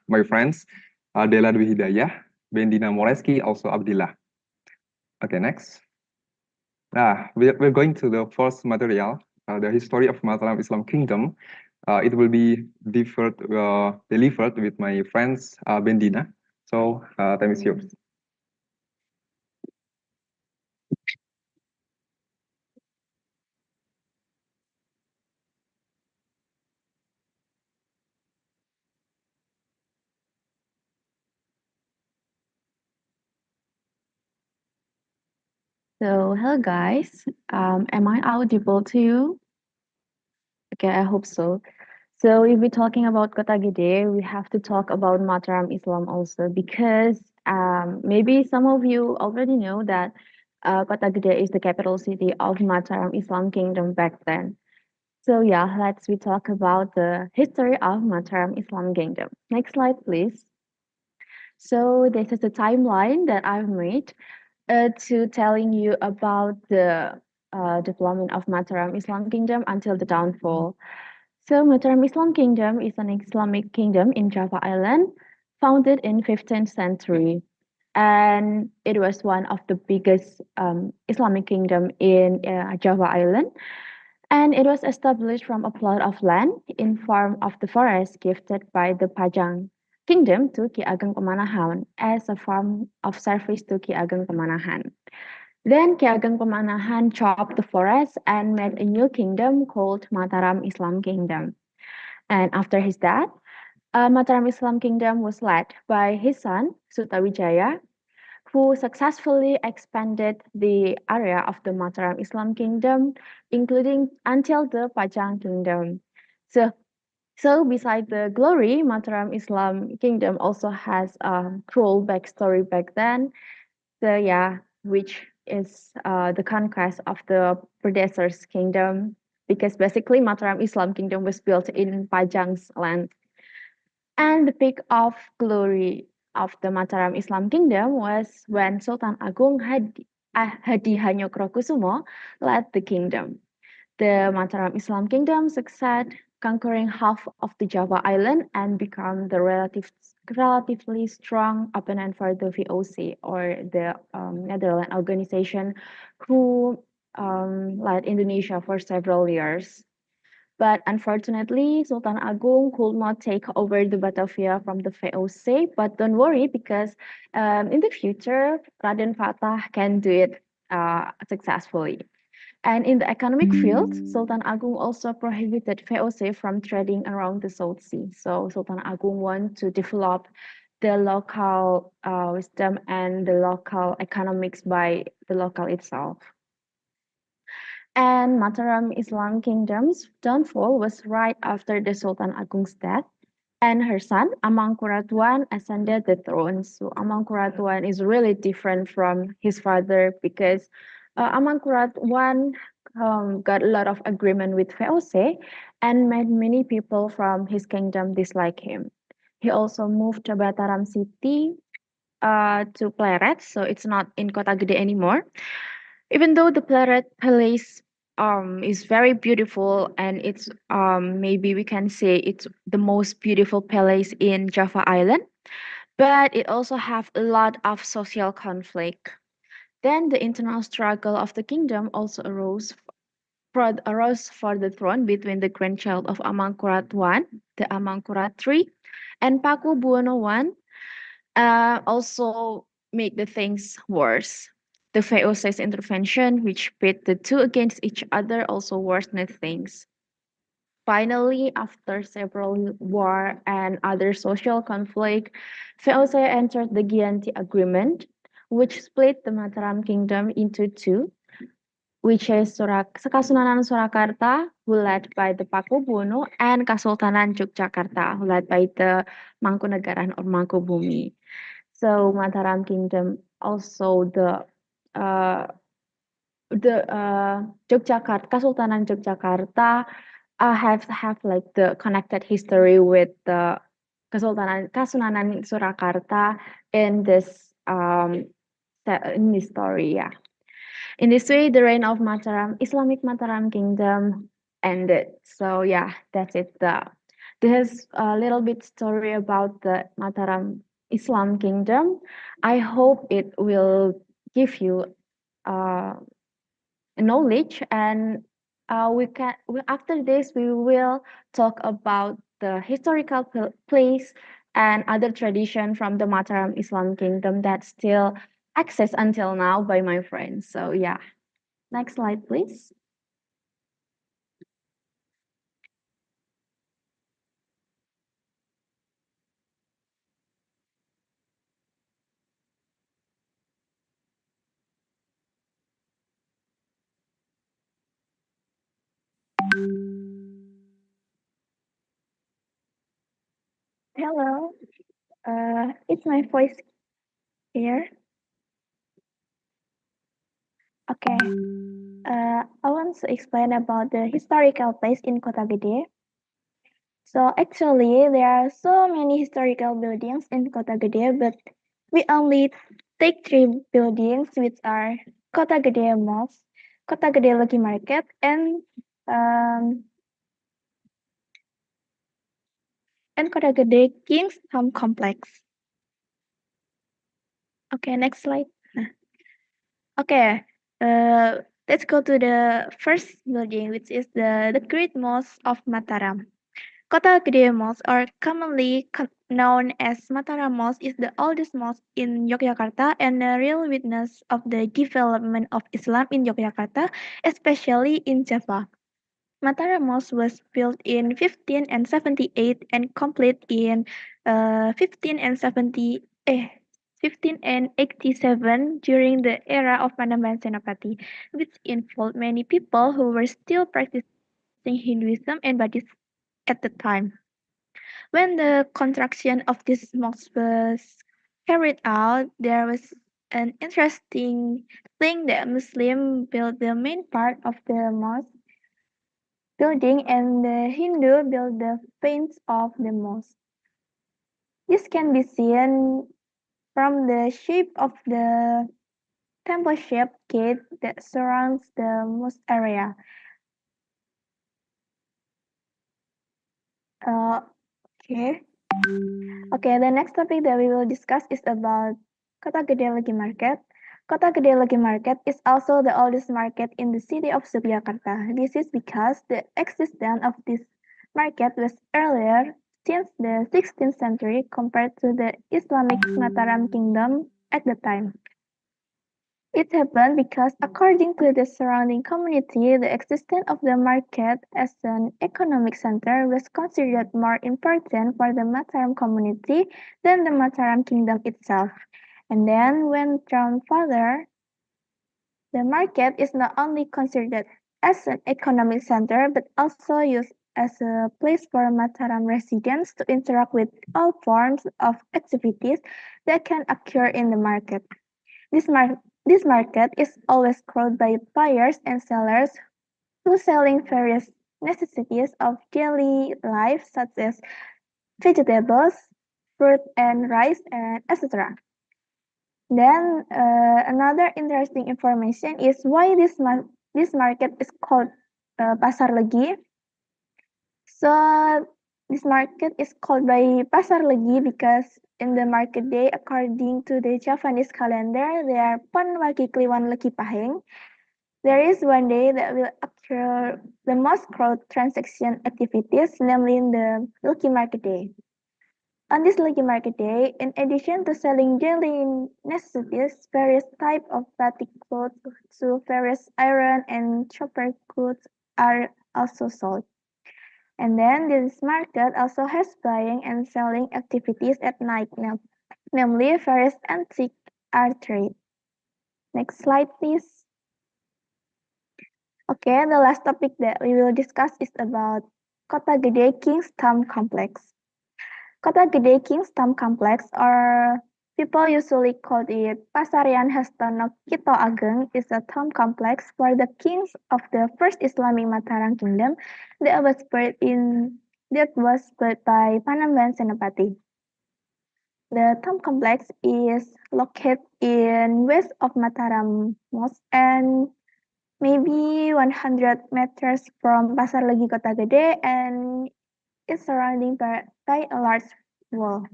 my friends, Dela Dwi Hidayah, Bendina Moreski, also Abdillah. Okay, next. We're going to the first material, the history of Mataram Islam Kingdom. It will be delivered with my friends Bendina. So, time is yours. So, hello guys. Am I audible to you? Okay, I hope so. So, if we're talking about Kota Gede, we have to talk about Mataram Islam also because maybe some of you already know that Kota Gede is the capital city of Mataram Islam Kingdom back then. So, yeah, let's we talk about the history of Mataram Islam Kingdom. Next slide, please. So, this is the timeline that I've made to telling you about the development of Mataram Islam Kingdom until the downfall. So Mataram Islam Kingdom is an Islamic kingdom in Java Island, founded in 15th century, and it was one of the biggest Islamic kingdom in Java Island. And it was established from a plot of land in form of the forest gifted by the Pajang kingdom to Ki Ageng Pemanahan as a form of service to Ki Ageng Pemanahan. Then Ki Ageng Pemanahan chopped the forest and made a new kingdom called Mataram Islam Kingdom. And after his death, Mataram Islam Kingdom was led by his son Sutawijaya, who successfully expanded the area of the Mataram Islam Kingdom, including until the Pajang Kingdom. So beside the glory, Mataram Islam Kingdom also has a cruel backstory back then. So yeah, which is the conquest of the predecessor's kingdom. because basically Mataram Islam Kingdom was built in Pajang's land. And the peak of glory of the Mataram Islam Kingdom was when Sultan Agung Hadi Hanyokrokusumo led the kingdom. The Mataram Islam Kingdom succeeded, conquering half of the Java Island and become the relatively strong opponent for the VOC, or the Netherlands organization, who led Indonesia for several years. But unfortunately, Sultan Agung could not take over the Batavia from the VOC. But don't worry, because in the future, Raden Fatah can do it successfully. And in the economic field, Sultan Agung also prohibited VOC from trading around the South Sea. So Sultan Agung wanted to develop the local wisdom and the local economics by the local itself. And Mataram Islam Kingdom's downfall was right after the Sultan Agung's death, and her son Amangkurat I ascended the throne. So Amangkurat I is really different from his father, because Amangkurat I got a lot of agreement with VOC and made many people from his kingdom dislike him. He also moved to Bataram city to Pleret, so it's not in Kota Gede anymore. Even though the Pleret Palace is very beautiful, and it's maybe we can say it's the most beautiful palace in Java Island, but it also have a lot of social conflict. Then the internal struggle of the kingdom also arose for the throne between the grandchild of Amangkurat I, the Amangkurat III, and Paku Buwono I, also make the things worse. The VOC's intervention, which pit the two against each other, also worsened things. Finally, after several war and other social conflict, VOC entered the Gianti Agreement, which split the Mataram Kingdom into two, which is Kasunanan Surakarta, who led by the Pakubuwono, and Kasultanan Yogyakarta, who led by the Mangkunegaran or Mangkubumi. So Mataram Kingdom, also the Yogyakarta, Kasultanan Yogyakarta, have like the connected history with the Kasunanan Surakarta in this story. Yeah. In this way, the reign of Islamic Mataram Kingdom ended. So yeah, that's it. This is a little bit story about the Mataram Islam Kingdom. I hope it will give you knowledge, and after this we will talk about the historical place and other tradition from the Mataram Islam Kingdom that still accessed until now by my friends. So yeah, next slide please. Hello, it's my voice here. Okay, I want to explain about the historical place in Kota Gede. So actually, there are so many historical buildings in Kota Gede, but we only take three buildings, which are Kota Gede Mosque, Kota Gede Legi Market, um, and Kota Gede King's Home Complex. Okay, next slide. Okay, let's go to the first building, which is the Great Mosque of Mataram. Kota Gede Mosque, or commonly known as Mataram Mosque, is the oldest mosque in Yogyakarta and a real witness of the development of Islam in Yogyakarta, especially in Java. Mataram Mosque was built in 1578 and complete in 1587 during the era of Panembahan Senapati, which involved many people who were still practicing Hinduism and Buddhism at the time. When the construction of this mosque was carried out, there was an interesting thing that Muslims built the main part of the mosque building, and the Hindu build the fanes of the mosque. This can be seen from the shape of the temple-shaped gate that surrounds the mosque area. Okay. Okay, the next topic that we will discuss is about Kota Gede Legi Market. Kota Gede Legi Market is also the oldest market in the city of Yogyakarta. This is because the existence of this market was earlier since the 16th century compared to the Islamic Mataram Kingdom at the time. It happened because, according to the surrounding community, the existence of the market as an economic center was considered more important for the Mataram community than the Mataram kingdom itself. And then, when drawn further, the market is not only considered as an economic center but also used as a place for Mataram residents to interact with all forms of activities that can occur in the market. This market is always crowded by buyers and sellers who selling various necessities of daily life such as vegetables, fruit and rice, and etc. Then another interesting information is why this market is called Pasar Legi. So this market is called by Pasar Legi because in the market day, according to the Javanese calendar, there are Panwagi Kliwon Legi Pahing. There is one day that will occur the most crowd transaction activities, namely in the Legi Market Day. On this Legi Market Day, in addition to selling daily necessities, various types of batik clothes to various iron and chopper goods are also sold. And then this market also has buying and selling activities at night, namely various antique art trade. Next slide, please. Okay, the last topic that we will discuss is about Kota Gede King's Tomb Complex. Kota Gede King's Tomb Complex, or people usually call it Pasarian Hastono Kito Ageng, is a tomb complex for the kings of the first Islamic Mataram Kingdom that was built by Panembahan Senapati. The tomb complex is located in west of Mataram Mosque and maybe 100 meters from Pasar Legi Kota Gede and is surrounded by a large wall.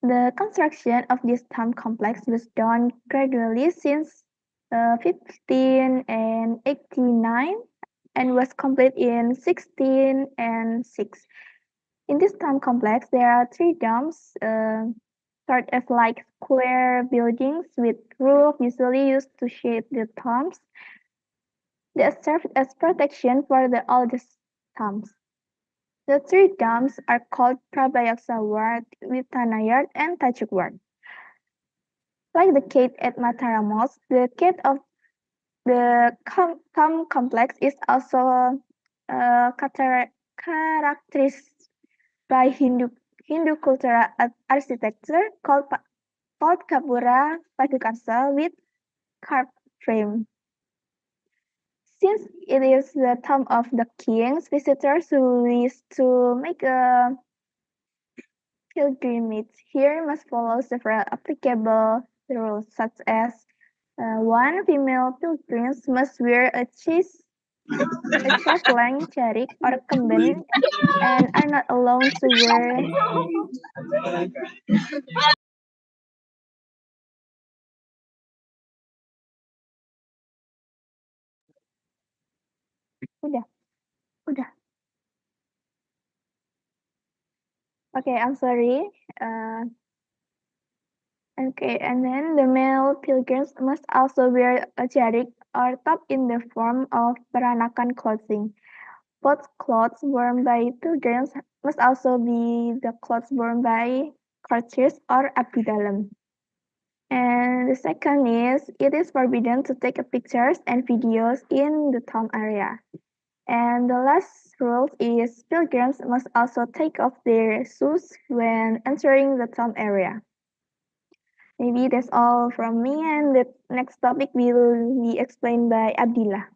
The construction of this tomb complex was done gradually since 1589 and was completed in 1606. In this tomb complex, there are three domes, sort of like square buildings with roof usually used to shade the tombs that served as protection for the oldest tombs. The three domes are called Prabayaksa Ward, Witanayard, and Tajuk Ward. Like the gate at Mataram Mosque, the gate of the tomb complex is also characterized by Hindu cultural architecture called Kapura Padukarsa with carved frame. Since it is the tomb of the kings, visitors who wish to make a pilgrimage here must follow several applicable rules, such as one, female pilgrims must wear a chest-length charik or kemben and are not allowed to wear udah. Okay, I'm sorry. Okay, and then the male pilgrims must also wear a charik or top in the form of peranakan clothing. Both clothes worn by pilgrims must also be the clothes worn by courtiers or abdi dalam. And the second is, it is forbidden to take pictures and videos in the tomb area. And the last rule is pilgrims must also take off their shoes when entering the tomb area. Maybe that's all from me, and the next topic will be explained by Abdillah.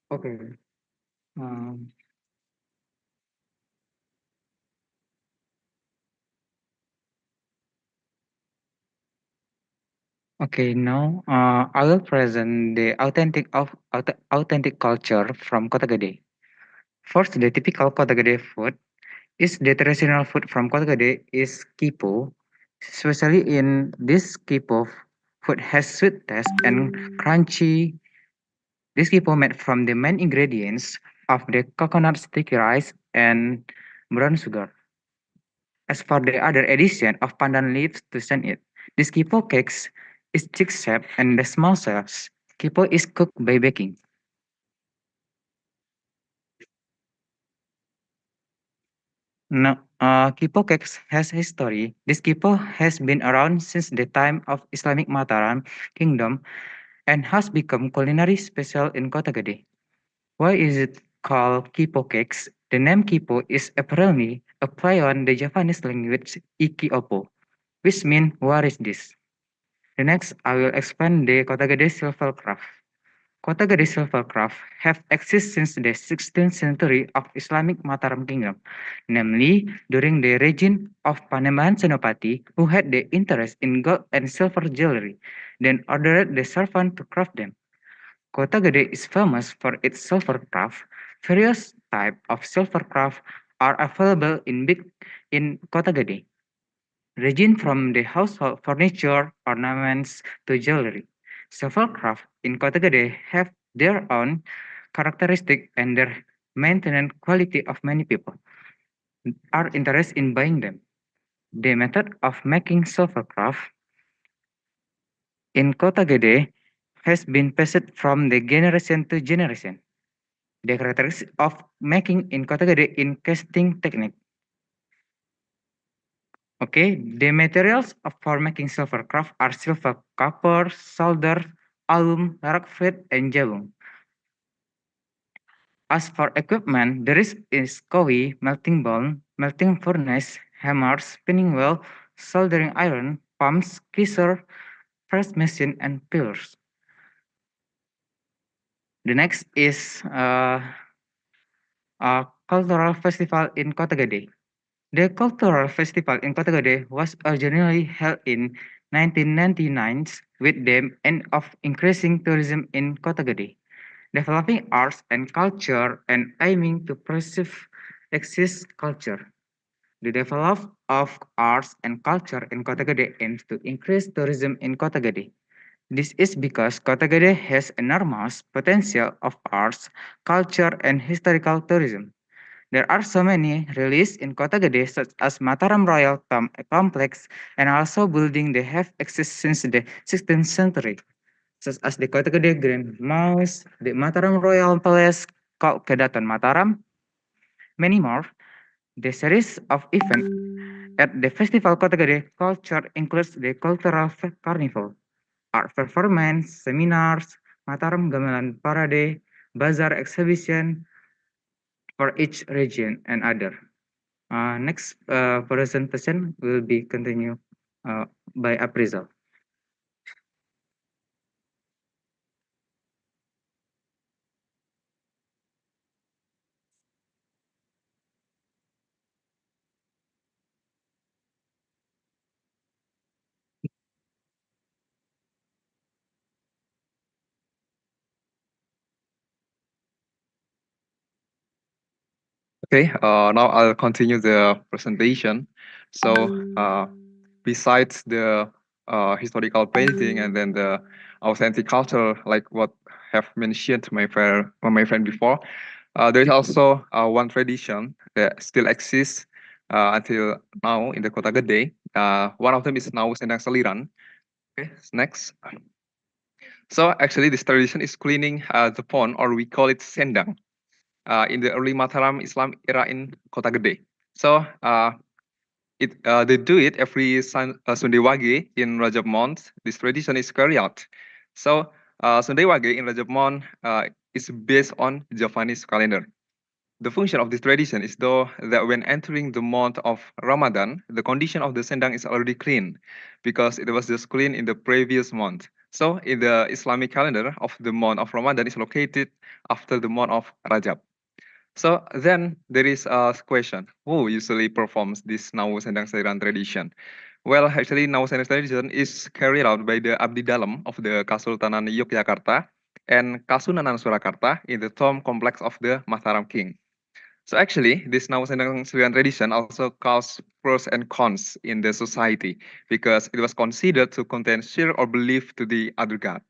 Okay. Um, okay, now I will present the authentic culture from Kota Gede. First, the typical Kota Gede food is the traditional food from Kota Gede is kipo. Especially in this kipo, food has sweet taste and crunchy. This kipo made from the main ingredients of the coconut sticky rice and brown sugar. As for the other addition of pandan leaves to send it, this kipo cakes is chick shaped and the small cells. Kipo is cooked by baking. No, kipo cakes has history. This kipo has been around since the time of Islamic Mataram Kingdom and has become culinary special in Kota Gede. Why is it called kipo cakes? The name kipo is apparently a play on the Japanese language iki opo, which means what is this? The next, I will explain the Kota Gede silver craft. Kota Gede silver craft have existed since the 16th century of Islamic Mataram Kingdom, namely during the reign of Panembahan Senopati, who had the interest in gold and silver jewelry, then ordered the servant to craft them. Kota Gede is famous for its silver craft. Various types of silver craft are available in Kota Gede, ranging from the household furniture, ornaments to jewelry. Several crafts in Kota Gede have their own characteristic and their maintenance quality of many people are interested in buying them. The method of making silver craft in Kota Gede has been passed from the generation to generation. The characteristics of making in Kota Gede in casting technique. Okay, the materials for making silver craft are silver, copper, solder, alum, rockford, and jagung. As for equipment, there is cowie, melting bowl, melting furnace, hammer, spinning wheel, soldering iron, pumps, kisser, press machine, and pillars. The next is a cultural festival in Kota Gede. The cultural festival in Kota Gede was originally held in 1999 with the aim of increasing tourism in Kota Gede, developing arts and culture, and aiming to preserve existing culture. The development of arts and culture in Kota Gede aims to increase tourism in Kota Gede. This is because Kota Gede has enormous potential of arts, culture, and historical tourism. There are so many released in Kota Gede such as Mataram Royal Complex and also building they have existed since the 16th century, such as the Kota Gede Grand Mouse, the Mataram Royal Palace, called Kedaton Mataram, many more. The series of events at the Festival Kota Gede Culture includes the Cultural Carnival, art performance, seminars, Mataram Gamelan Parade, bazaar exhibition for each region and other. Next presentation will be continued uh, by Appraisal. Okay, now I'll continue the presentation. So, besides the historical painting and then the authentic culture, like what have mentioned my friend before, there is also one tradition that still exists until now in the Kota Gede. One of them is now Sendang Seliran. Okay, next. So actually, this tradition is cleaning the pond, or we call it sendang, in the early Mataram Islam era in Kota Gede. So they do it every Sunday Wage in Rajab month. This tradition is carried out. So Sunday Wage in Rajab month is based on Javanese calendar. The function of this tradition is though that when entering the month of Ramadan, the condition of the sendang is already clean because it was just clean in the previous month. So in the Islamic calendar of the month of Ramadan is located after the month of Rajab. So then there is a question, who usually performs this Nawu Sendang Sairan tradition? Well, actually Nawu Sendang tradition is carried out by the Abdi Dalam of the Kasultanan Yogyakarta and Kasunanan Surakarta in the tomb complex of the Mataram King. So actually, this Nawu Sendang Sairan tradition also caused pros and cons in the society because it was considered to contain shirk or belief to the other god.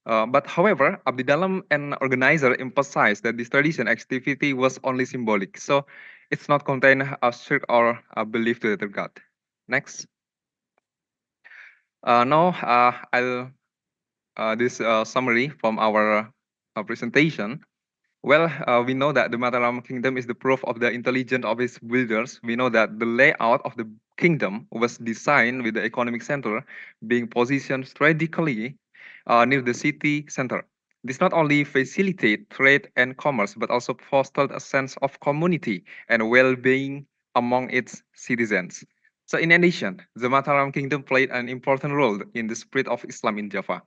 But however, Abdi Dalam and organizer emphasized that this tradition activity was only symbolic, so it's not contain a shirk or a belief to the other god. Next. Now I'll this summary from our presentation. Well, we know that the Mataram kingdom is the proof of the intelligence of its builders. We know that the layout of the kingdom was designed with the economic center being positioned strategically near the city center. This not only facilitate trade and commerce, but also fostered a sense of community and well-being among its citizens. So in addition, the Mataram kingdom played an important role in the spread of Islam in Java.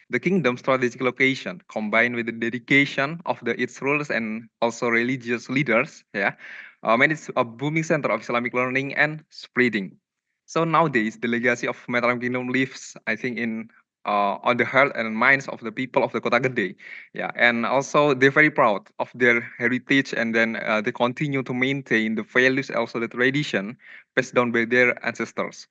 The kingdom's strategic location, combined with the dedication of its rulers and also religious leaders, made it a booming center of Islamic learning and spreading. So nowadays, the legacy of Mataram Kingdom lives, I think, in on the heart and minds of the people of the Kota Gede. Yeah, and also they're very proud of their heritage, and then they continue to maintain the values, also the tradition passed down by their ancestors.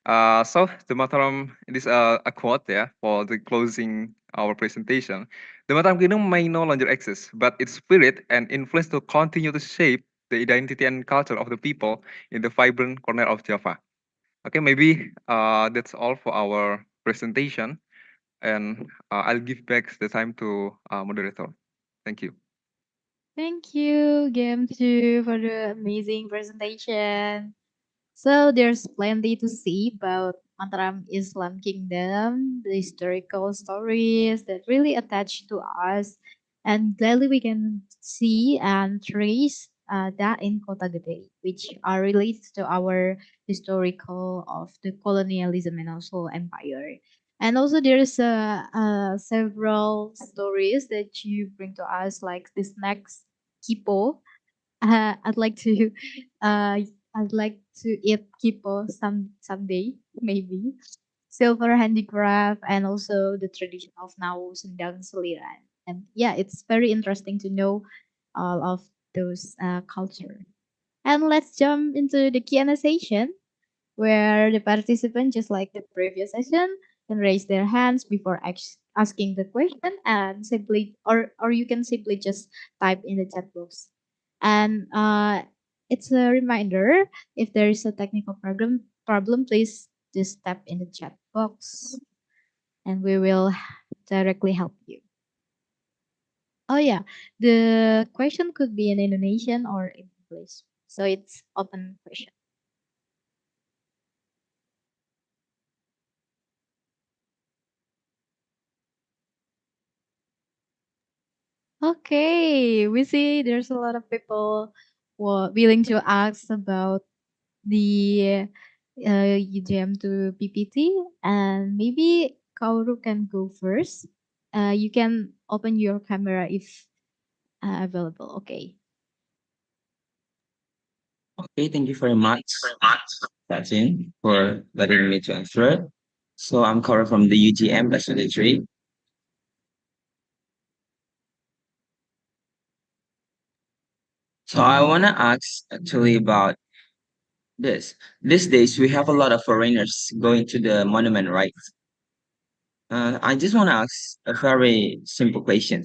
So the Mataram, this a quote for the closing our presentation. The Mataram Kingdom may no longer exist, but its spirit and influence to continue to shape the identity and culture of the people in the vibrant corner of Java. Okay, maybe that's all for our presentation, and I'll give back the time to moderator. Thank you. Thank you, Game 2, for the amazing presentation. So there's plenty to see about Mataram Islam Kingdom, the historical stories that really attach to us, and gladly we can see and trace that in Kota Gede, which are related to our historical of the colonialism and also empire. And also there's several stories that you bring to us, like this next Kipo. I'd like to uh I'd like to eat kipo someday, maybe. Silver handicraft and also the tradition of now Sendang Seliran. And yeah, it's very interesting to know all of those culture. And let's jump into the Q&A session where the participant, just like the previous session, can raise their hands before asking the question and simply, or you can simply just type in the chat box. And it's a reminder, if there is a technical problem, please just tap in the chat box and we will directly help you. Oh yeah, the question could be in Indonesian or in English. So it's open question. Okay, we see there's a lot of people willing to ask about the UGM to PPT, and maybe Kauru can go first. You can open your camera if available. Okay. Okay, thank you very much, Sachin, for letting me to answer. So I'm Cora from the UGM Laboratory. So I want to ask actually about this. These days, we have a lot of foreigners going to the monument, right? I just want to ask a very simple question.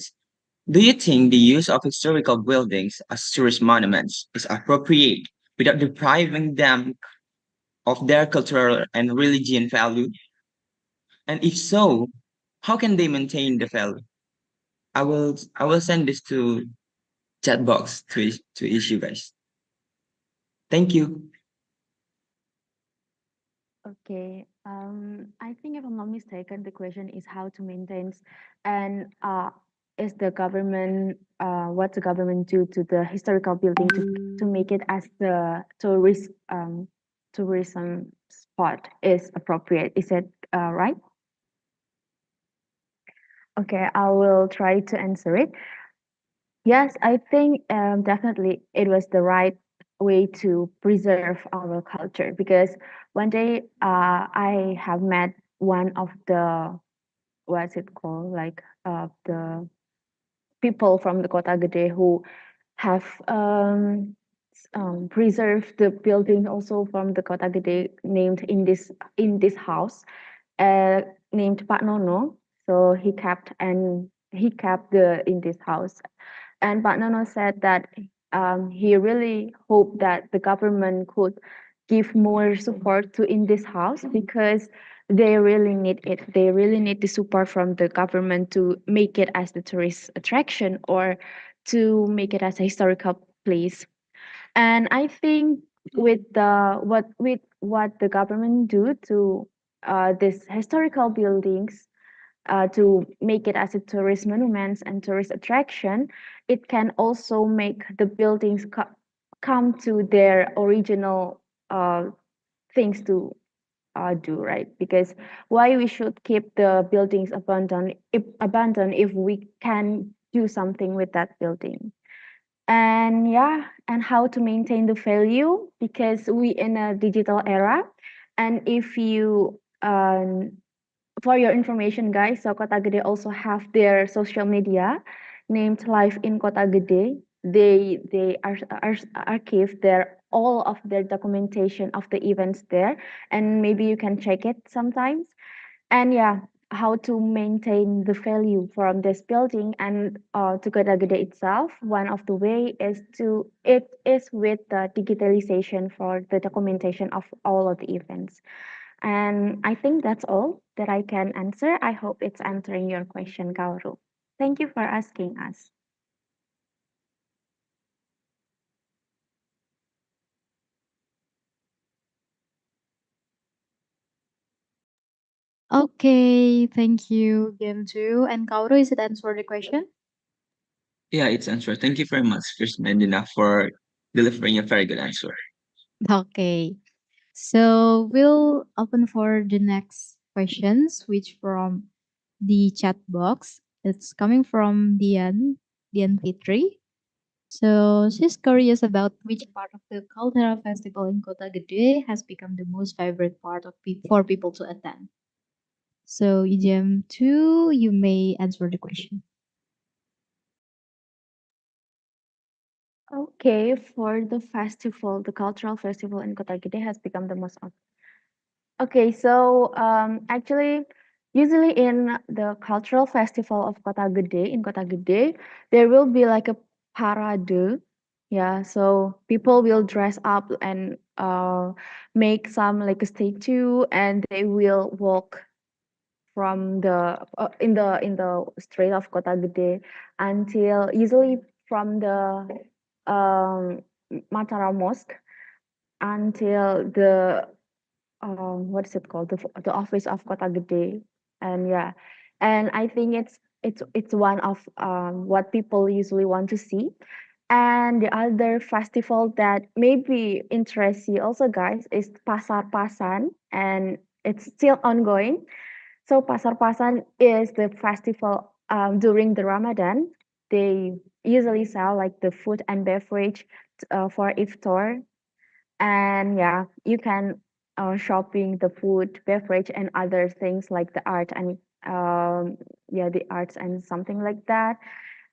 Do you think the use of historical buildings as tourist monuments is appropriate without depriving them of their cultural and religion value? And if so, how can they maintain the value? I will send this to chat box to issue guys. Thank you. Okay. I think if I'm not mistaken, the question is how to maintain and is the government what the government do to the historical building to make it as the tourism spot is appropriate. Is it right? Okay, I will try to answer it. Yes, I think definitely it was the right way to preserve our culture because one day I have met one of the what's it called like the people from the Kota Gede who have preserved the building also from the Kota Gede named in this house named Pak Nono. So he kept the in this house. And Pak Nono said that he really hoped that the government could give more support to in this house because they really need it. They really need the support from the government to make it as the tourist attraction or to make it as a historical place. And I think with what the government do to this historical buildings to make it as a tourist monuments and tourist attraction, it can also make the buildings come to their original things to do, right? Because why we should keep the buildings abandoned if we can do something with that building? And yeah, and how to maintain the value because we in a digital era, and if you for your information, guys, so Kota Gede also have their social media named Live in Kota Gede. They archive their all of their documentation of the events there, and maybe you can check it sometimes. And yeah, how to maintain the value from this building and to Kota Gede itself. One of the way is with the digitalization for the documentation of all of the events. And I think that's all that I can answer. I hope it's answering your question, Kauru. Thank you for asking us. Okay, thank you, Game 2. And Kauro, is it answer the question? Yeah, it's answered. Thank you very much, Chris Mendina, for delivering a very good answer. Okay. So we'll open for the next questions, which from the chat box. It's coming from Dian Fitri. So she's curious about which part of the cultural festival in Kota Gede has become the most favorite part of for people to attend. So Ijem 2, you may answer the question. Okay, for the festival, the cultural festival in Kota Gede has become the most. Okay, so actually, usually in the cultural festival of Kota Gede, in Kota Gede, there will be like a parade. Yeah, so people will dress up and make some like a statue, and they will walk from the in the street of Kota Gede until usually from the um, Mataram Mosque until the what is it called the office of Kota Gede. And yeah, and I think it's one of what people usually want to see. And the other festival that maybe interests you also, guys, is Pasar Pasan, and it's still ongoing. So Pasar Pasan is the festival during the Ramadan. They usually sell like the food and beverage for iftar, and yeah, you can shopping the food, beverage, and other things like the art and yeah, the arts and something like that.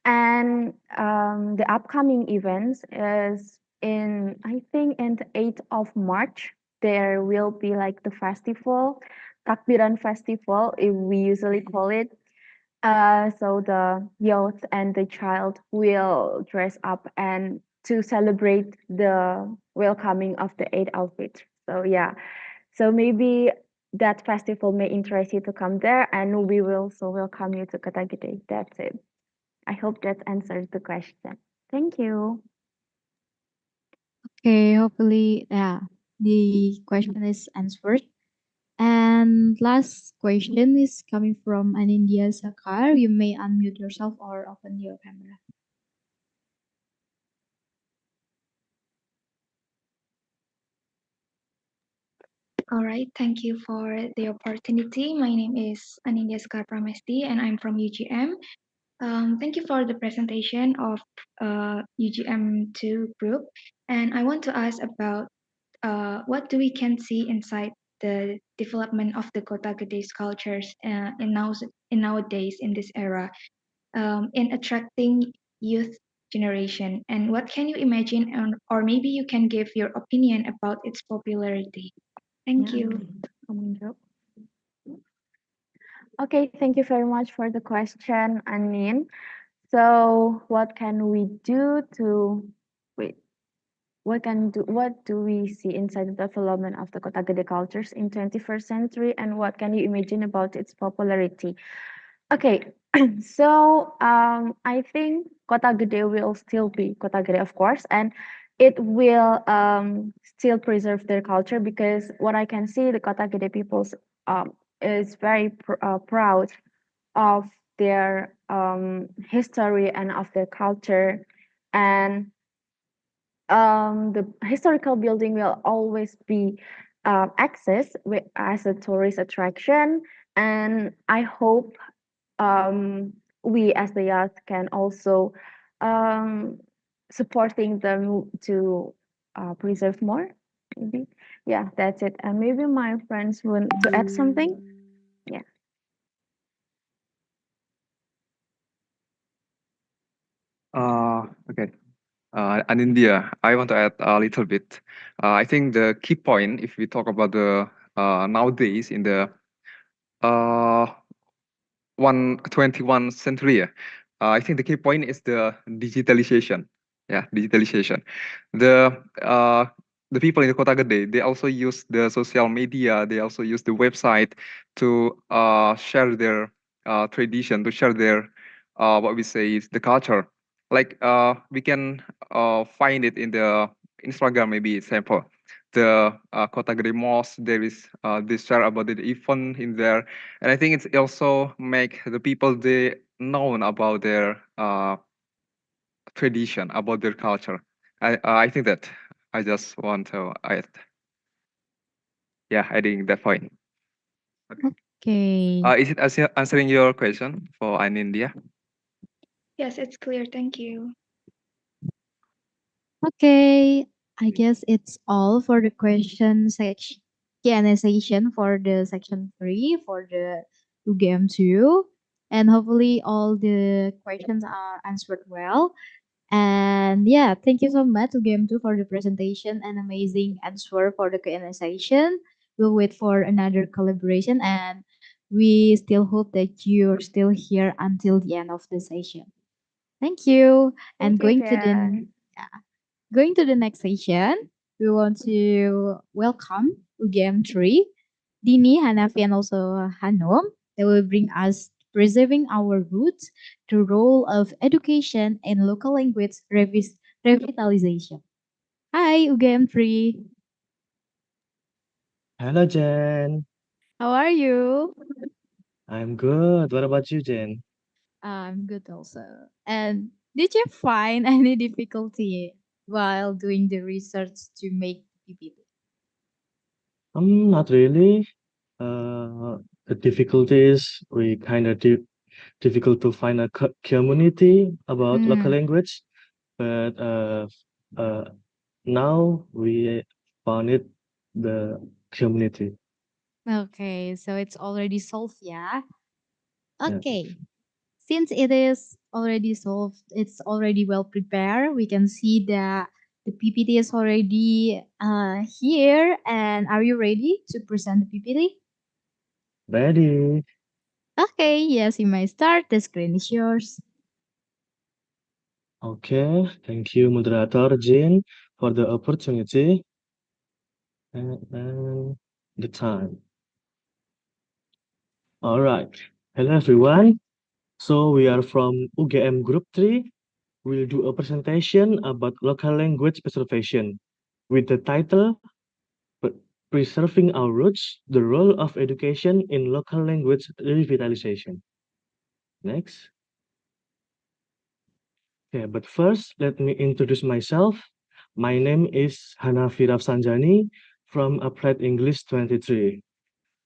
And the upcoming events is in I think in the 8th of March. There will be like the festival, Takbiran Festival, if we usually call it. So the youth and the child will dress up and to celebrate the welcoming of the Eid al-Fitr. So yeah, so maybe that festival may interest you to come there, and we will so welcome you to Kota Gede. That's it. I hope that answers the question. Thank you. Okay, hopefully, yeah, the question is answered. And last question is coming from Anindya Sakar. You may unmute yourself or open your camera. All right, thank you for the opportunity. My name is Anindya Skar Pramesti and I'm from UGM. Thank you for the presentation of UGM2 group. And I want to ask about what do we can see inside the development of the Kota Gede's cultures in nowadays in this era in attracting youth generation, and what can you imagine or maybe you can give your opinion about its popularity. Thank Yeah, you. Amindro. Okay, thank you very much for the question, Anin. So, what can we do to wait? What do we see inside the development of the Kota Gede cultures in 21st century, and what can you imagine about its popularity? Okay, so I think Kota Gede will still be Kota Gede, of course, and it will still preserve their culture because what I can see, the Kota Gede peoples is very proud of their history and of their culture, and the historical building will always be accessed as a tourist attraction, and I hope we as the youth can also um, supporting them to preserve more. Maybe, yeah, that's it. And maybe my friends want to add something. Yeah. Okay. And India, I want to add a little bit. I think the key point, if we talk about the nowadays in the uh, 21 century, I think the key point is the digitalization. Yeah, digitalization. The uh, the people in the Kota Gede, they also use the social media. They also use the website to share their tradition, to share their what we say is the culture. Like we can find it in the Instagram, maybe example. The Kota Gede Mosque, there is this share about the event in there, and I think it's also make the people they known about their tradition, about their culture. I think that I just want to add, yeah, adding that point. Okay. Is it answering your question for an India? Yes, it's clear. Thank you. Okay. I guess it's all for the question section Q&A session for the section 3 for the UGM2. And hopefully all the questions are answered well. And yeah, thank you so much to Game 2 for the presentation and amazing answer for the Q&A session. We'll wait for another collaboration and we still hope that you're still here until the end of the session. Thank you. And Thank you, Jen. going to the next session, we want to welcome UGM 3, Dini, Hanafi, and also Hanom. They will bring us preserving our roots, the role of education and local language revitalization. Hi, UGM 3. Hello, Jen. How are you? I'm good. What about you, Jen? I'm good also. And did you find any difficulty while doing the research to make PPT? Not really. The difficulty is we kind of difficult to find a community about local Mm, language, but uh, now we found it the community. okay, so it's already solved, yeah? Yeah. Okay. Since it is already solved, it's already well prepared. We can see that the PPT is already here. And are you ready to present the PPT? Ready? Okay, yes, you may start. The screen is yours. Okay. Thank you, moderator Jen, for the opportunity and the time. All right. Hello, everyone. So we are from UGM Group 3. We'll do a presentation about local language preservation with the title Preserving Our Roots, the Role of Education in Local Language Revitalization. Next. Okay, but first, let me introduce myself. My name is Hanafi Rafsanjani from Applied English 23.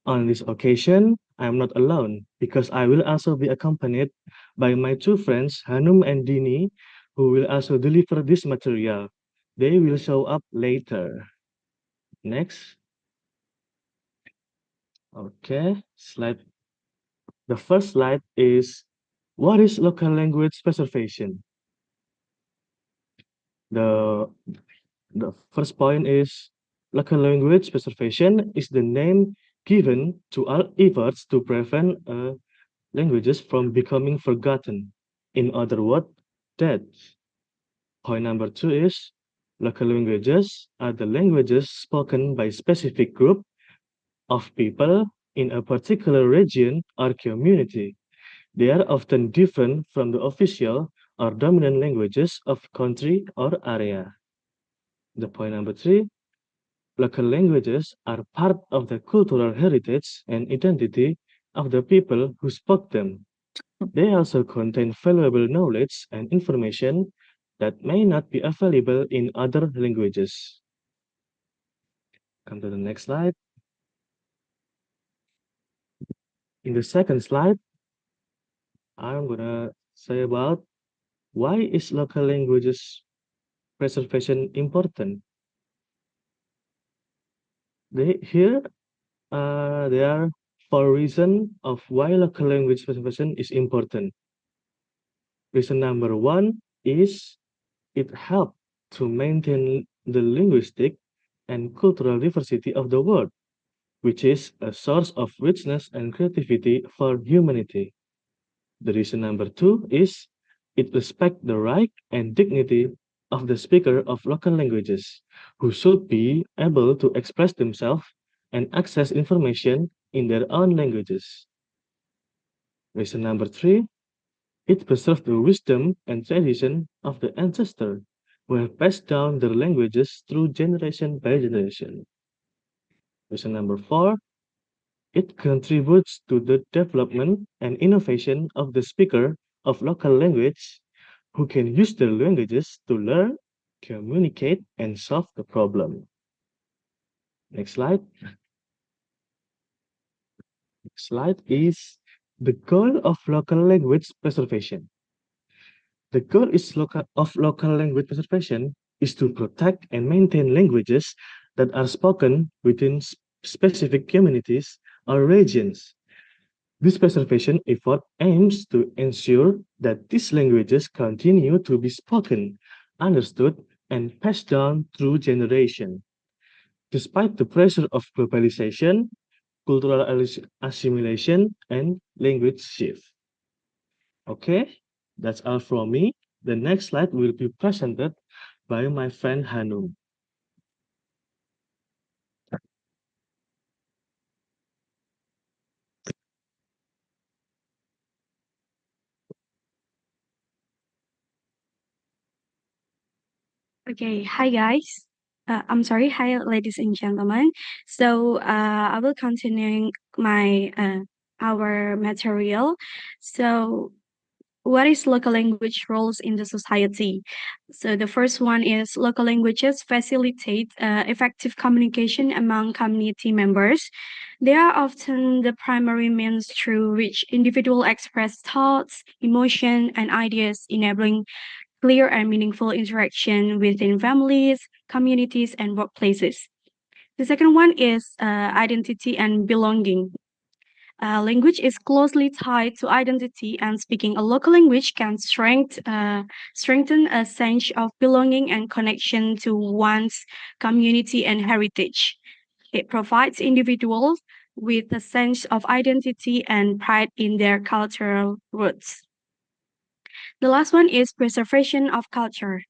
On this occasion, I am not alone because I will also be accompanied by my two friends, Hanum and Dini, who will also deliver this material. They will show up later. Next. Okay, slide. The first slide is what is local language preservation? The first point is local language preservation is the name given to all efforts to prevent languages from becoming forgotten. In other words, dead. Point number 2 is local languages are the languages spoken by specific group of people in a particular region or community. They are often different from the official or dominant languages of country or area. The point number 3, local languages are part of the cultural heritage and identity of the people who spoke them. They also contain valuable knowledge and information that may not be available in other languages. Come to the next slide. In the second slide, I'm gonna say about why is local languages preservation important. There are 4 reasons of why local language preservation is important. Reason number 1 is it helps to maintain the linguistic and cultural diversity of the world, which is a source of richness and creativity for humanity. The reason number 2 is it respects the right and dignity of the speaker of local languages, who should be able to express themselves and access information in their own languages. Reason number 3, it preserves the wisdom and tradition of the ancestors who have passed down their languages through generation by generation. Reason number 4, it contributes to the development and innovation of the speaker of local language who can use their languages to learn, communicate, and solve the problem. Next slide. Next slide is the goal of local language preservation. The goal of local language preservation is to protect and maintain languages that are spoken within specific communities or regions. This preservation effort aims to ensure that these languages continue to be spoken, understood, and passed down through generations. Despite the pressure of globalization, cultural assimilation, and language shift. Okay, that's all from me. The next slide will be presented by my friend Hanum. Okay, hi guys. I'm sorry, hi ladies and gentlemen. So I will continue my our material. So what is local language roles in the society? So the first one is local languages facilitate effective communication among community members. They are often the primary means through which individuals express thoughts, emotion, and ideas, enabling clear and meaningful interaction within families, communities, and workplaces. The second one is identity and belonging. Language is closely tied to identity, and speaking a local language can strengthen a sense of belonging and connection to one's community and heritage. It provides individuals with a sense of identity and pride in their cultural roots. The last one is preservation of culture.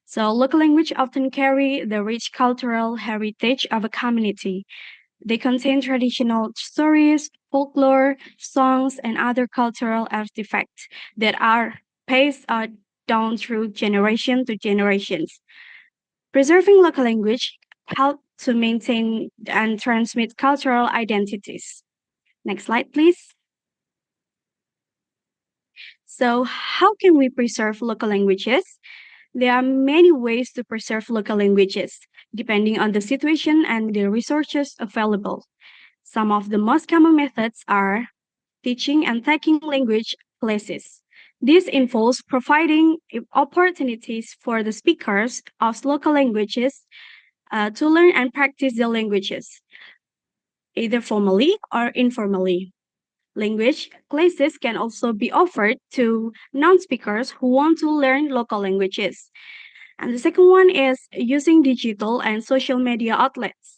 So local language often carry the rich cultural heritage of a community. They contain traditional stories, folklore, songs, and other cultural artifacts that are passed down through generation to generations. Preserving local language helps to maintain and transmit cultural identities. Next slide, please. So how can we preserve local languages? There are many ways to preserve local languages. depending on the situation and the resources available. Some of the most common methods are teaching and taking language classes. This involves providing opportunities for the speakers of local languages to learn and practice the languages, either formally or informally. Language classes can also be offered to non-speakers who want to learn local languages. And the second one is using digital and social media outlets.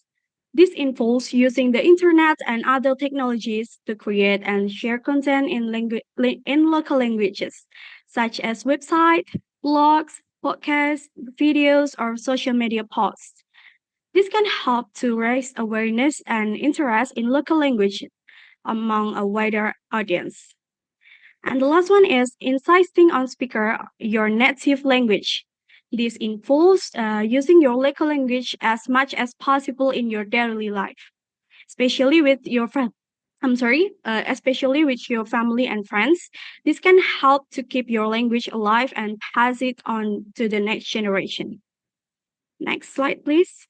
This involves using the internet and other technologies to create and share content in local languages, such as websites, blogs, podcasts, videos, or social media posts. This can help to raise awareness and interest in local language among a wider audience. And the last one is insisting on speaker your native language. This involves using your local language as much as possible in your daily life, especially with your friends. Especially with your family and friends. This can help to keep your language alive and pass it on to the next generation. Next slide, please.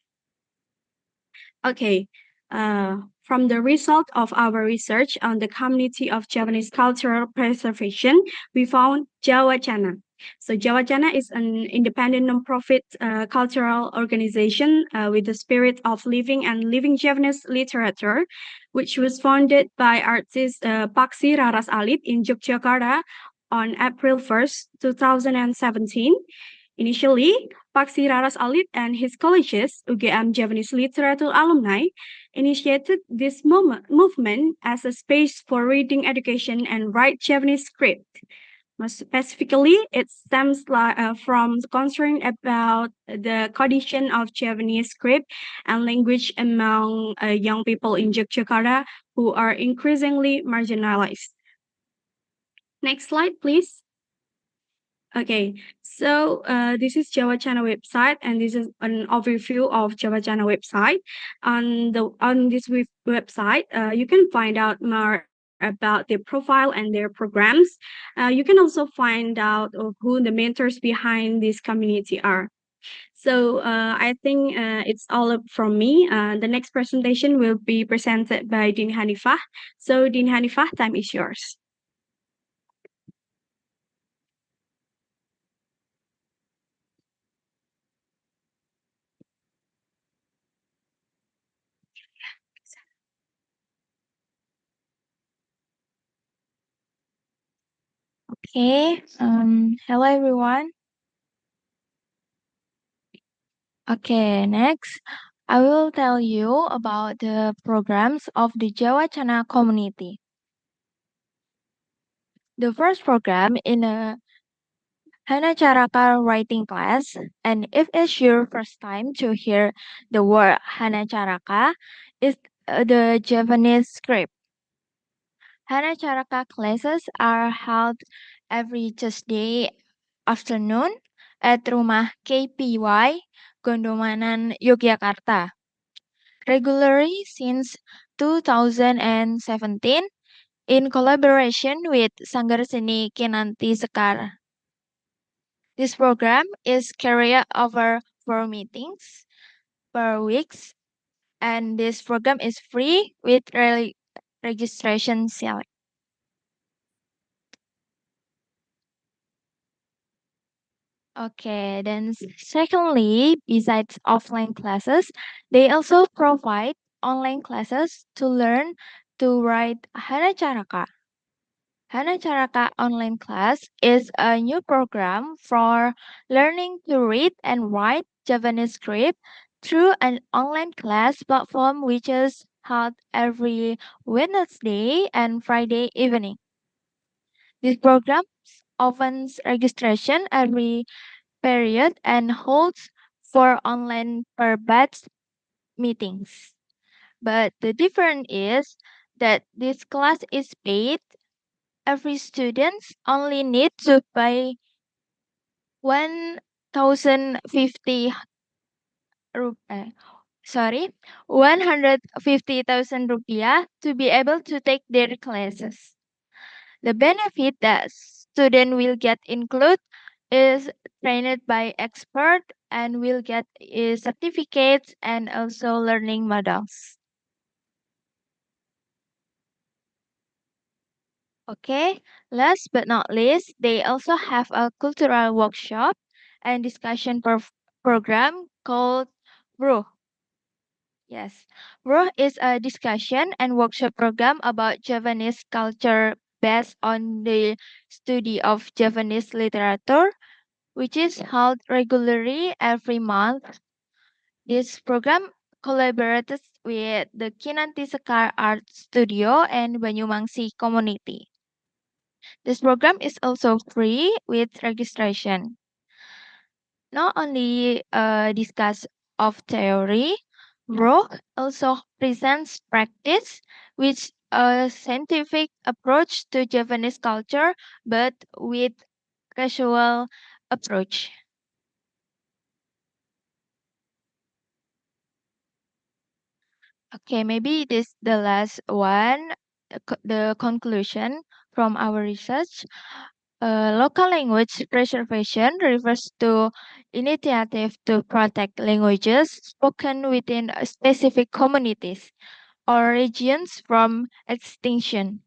Okay, from the result of our research on the community of Javanese cultural preservation, we found Jawacana. So Jawacana is an independent nonprofit cultural organization with the spirit of living and living Javanese literature, which was founded by artist Paksi Raras Alit in Yogyakarta on April 1st, 2017. Initially, Paksi Raras Alit and his colleges, UGM Javanese Literature Alumni, initiated this movement as a space for reading education and write Javanese script. More specifically, it stems from concern about the condition of Javanese script and language among young people in Yogyakarta who are increasingly marginalized. Next slide, please. Okay, so this is Jawacana website, and this is an overview of Jawacana website. On this website, you can find out more about their profile and their programs. You can also find out who the mentors behind this community are. So I think it's all up from me. The next presentation will be presented by Din Hanifah. So Din Hanifah, time is yours. Okay, hello everyone. Okay, next, I will tell you about the programs of the Jawacana community. The first program in a Hana Caraka writing class, and if it's your first time to hear the word Hana Caraka, is the Japanese script. Hana Caraka classes are held every Tuesday afternoon at Rumah KPY, Gondomanan, Yogyakarta. Regularly since 2017 in collaboration with Sanggar Seni Kinanti Sekar. This program is carried over 4 meetings per week, and this program is free with registration select. Okay, then secondly, besides offline classes, they also provide online classes to learn to write Hana Caraka. Hana Caraka online class is a new program for learning to read and write Javanese script through an online class platform which is held every Wednesday and Friday evening. This program opens registration every period and holds 4 online per batch meetings. But the difference is that this class is paid. Every student only need to pay 1,050 sorry, 150,000 rupiah to be able to take their classes. The benefit that student will get include is trained by expert and will get certificates and also learning models. Okay, last but not least, they also have a cultural workshop and discussion program called BRO. Yes, BRO is a discussion and workshop program about Javanese culture based on the study of Javanese literature, which is held regularly every month. This program collaborates with the Kinanti Sekar Art Studio and Banyumangsi community. This program is also free with registration. Not only discuss of theory, Brock also presents practice, which a scientific approach to Japanese culture, but with casual approach. Okay, maybe this the last one, the conclusion from our research. Local language preservation refers to initiative to protect languages spoken within specific communities or regions from extinction.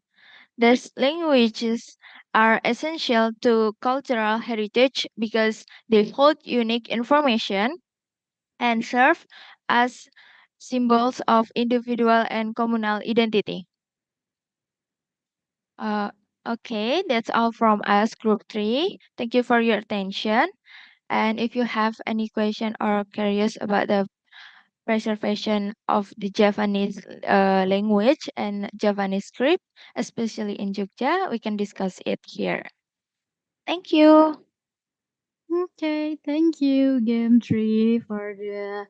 These languages are essential to cultural heritage because they hold unique information and serve as symbols of individual and communal identity. Uh, okay, that's all from us, Group 3. Thank you for your attention. And if you have any question or curious about the preservation of the Javanese language and Javanese script, especially in Jogja, we can discuss it here. Thank you. Okay, thank you, Game 3, for the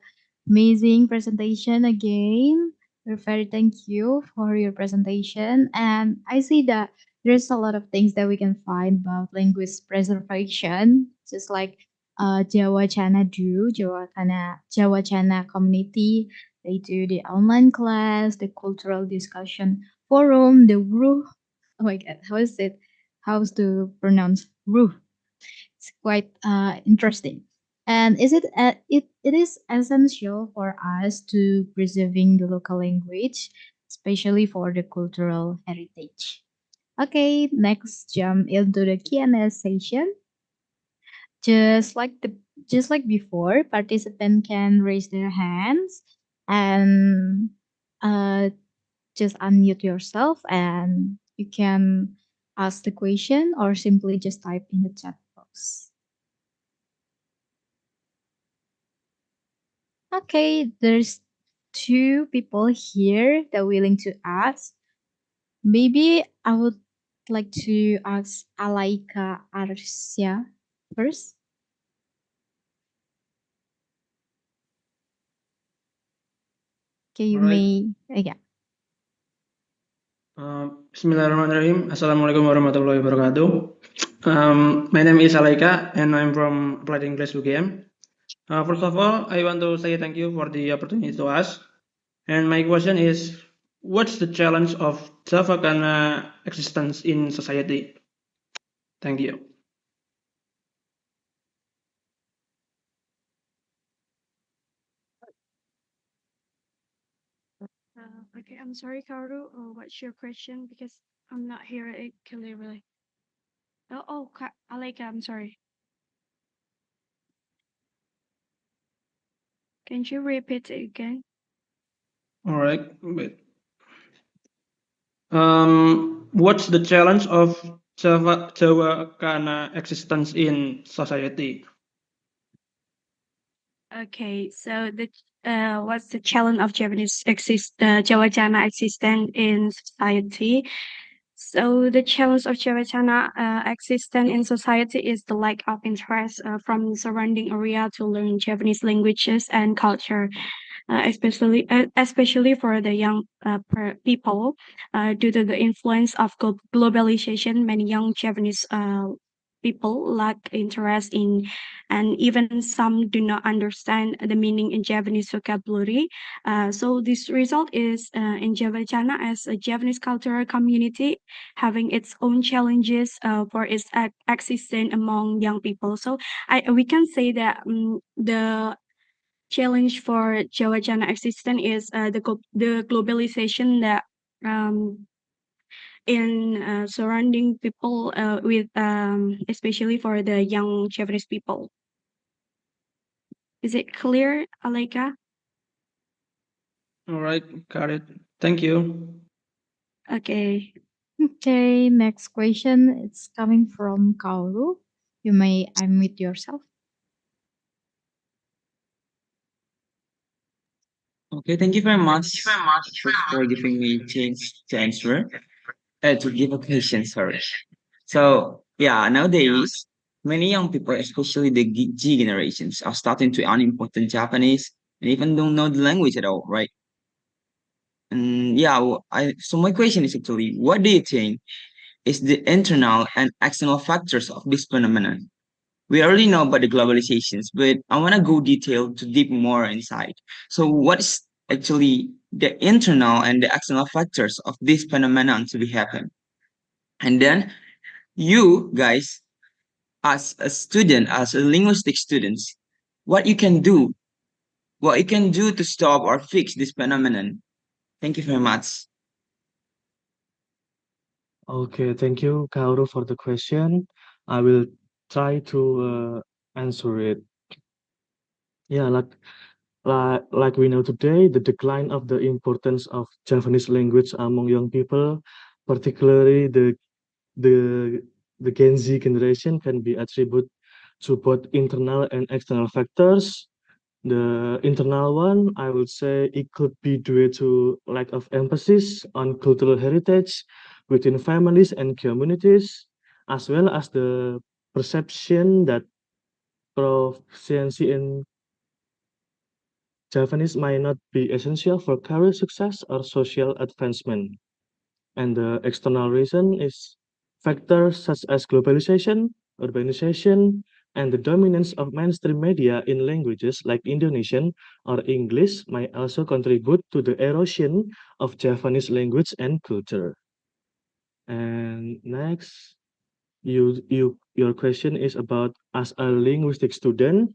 amazing presentation again. We're very thank you for your presentation. And I see that there's a lot of things that we can find about language preservation, just like Jawa Chana do, Jawa Chana community. They do the online class, the cultural discussion forum, the RU. Oh my God, how is it? How's to pronounce RU? It's quite interesting. And it is essential for us to preserving the local language, especially for the cultural heritage. Okay, next jump into the Q&A session. Just like the just like before, participants can raise their hands and uh, just unmute yourself and you can ask the question or simply just type in the chat box. Okay, there's two people here that are willing to ask. Maybe I would like to ask Alaika Arsya first. Okay, you Alright. may, yeah. Bismillahirrahmanirrahim. Assalamualaikum warahmatullahi wabarakatuh. My name is Alaika and I'm from Applied English UGM. First of all, I want to say thank you for the opportunity to ask. And my question is, what's the challenge of Java Kana existence in society? Thank you. Okay, I'm sorry, Kaoru. What's your question? Because I'm not hearing it clearly. Alaika, I'm sorry. Can you repeat it again? All right. Wait. What's the challenge of Java Kana existence in society? Okay, so what's the challenge of Jawacana existence in society? So the challenge of Jawacana existence in society is the lack of interest from the surrounding area to learn Japanese languages and culture, especially for the young people. Due to the influence of globalization, many young Japanese people lack interest in, and even some do not understand the meaning in Japanese vocabulary. So this result is in Javachana as a Japanese cultural community having its own challenges for its existence among young people. So we can say that the challenge for Javachana existence is the globalization that in surrounding people with especially for the young Japanese people. Is it clear, Aleka? All right, got it. Thank you. Okay. Okay, next question. It's coming from Kaoru. You may unmute yourself. Okay, thank you very much for giving me a chance to answer, to give a question, sorry. So, yeah, nowadays, many young people, especially the G generations, are starting to unimportant Japanese and even don't know the language at all, right? And yeah, so my question is actually, what do you think is the internal and external factors of this phenomenon? We already know about the globalizations, but I want to go detailed to deep more inside. So what's actually the internal and the external factors of this phenomenon to be happen? And then you guys, as a student, as a linguistic students, what you can do to stop or fix this phenomenon. Thank you very much. Okay, thank you, Kaoru, for the question. I will try to answer it. Yeah, like we know today, the decline of the importance of Japanese language among young people, particularly the the Gen Z generation, can be attributed to both internal and external factors. The internal one, I would say it could be due to lack of emphasis on cultural heritage within families and communities, as well as the perception that proficiency in Japanese might not be essential for career success or social advancement. And the external reason is factors such as globalization, urbanization, and the dominance of mainstream media in languages like Indonesian or English might also contribute to the erosion of Japanese language and culture. And next, your question is about as a linguistic student,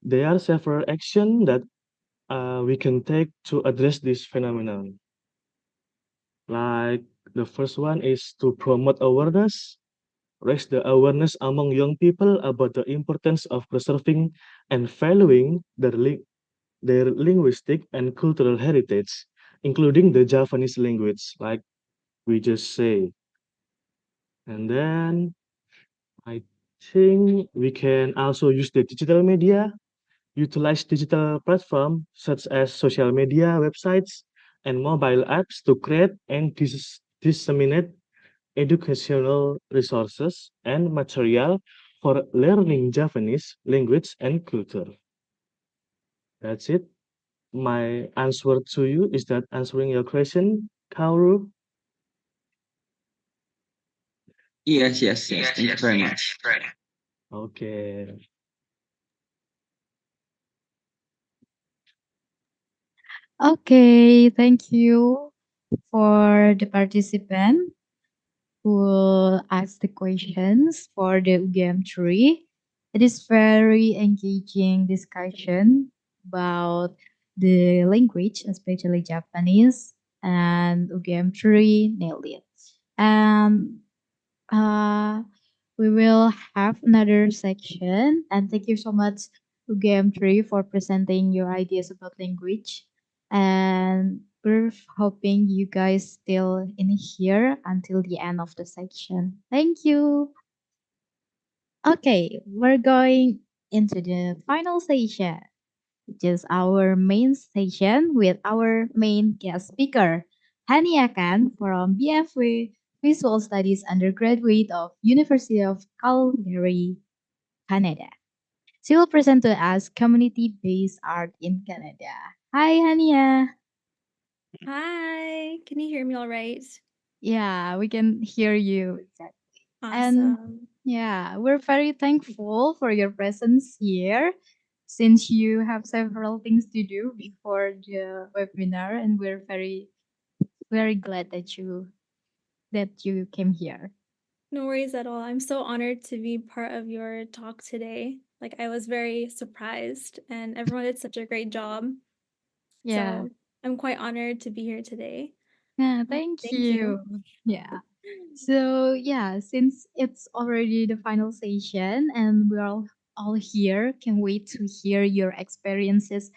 there are several actions that we can take to address this phenomenon. Like the first one is to promote awareness, raise the awareness among young people about the importance of preserving and valuing their linguistic and cultural heritage, including the Japanese language, like we just say. And then I think we can also use the digital media, utilize digital platforms such as social media, websites, and mobile apps to create and disseminate educational resources and material for learning Japanese language and culture. That's it. My answer to you is that answering your question, Kaoru? Yes, yes, yes. Thank you very much. Okay. Okay, thank you for the participant who asked the questions for the UGM3. It is very engaging discussion about the language, especially Japanese, and UGM3 nailed it. And we will have another section. And thank you so much, UGM3, for presenting your ideas about language. And we're hoping you guys still in here until the end of the section. Thank you. Okay, we're going into the final session, which is our main session with our main guest speaker, Hania Khan from BFW Visual Studies undergraduate of University of Calgary, Canada. She will present to us community-based art in Canada. Hi, Hania. Hi, can you hear me all right? Yeah, we can hear you. And Awesome. Yeah, we're very thankful for your presence here since you have several things to do before the webinar, and we're very glad that you came here. No worries at all. I'm so honored to be part of your talk today. Like, I was very surprised, and everyone did such a great job. Yeah. So I'm quite honored to be here today. Yeah, thank Thank you. you. Yeah. So yeah, since it's already the final session and we're all here, can wait to hear your experiences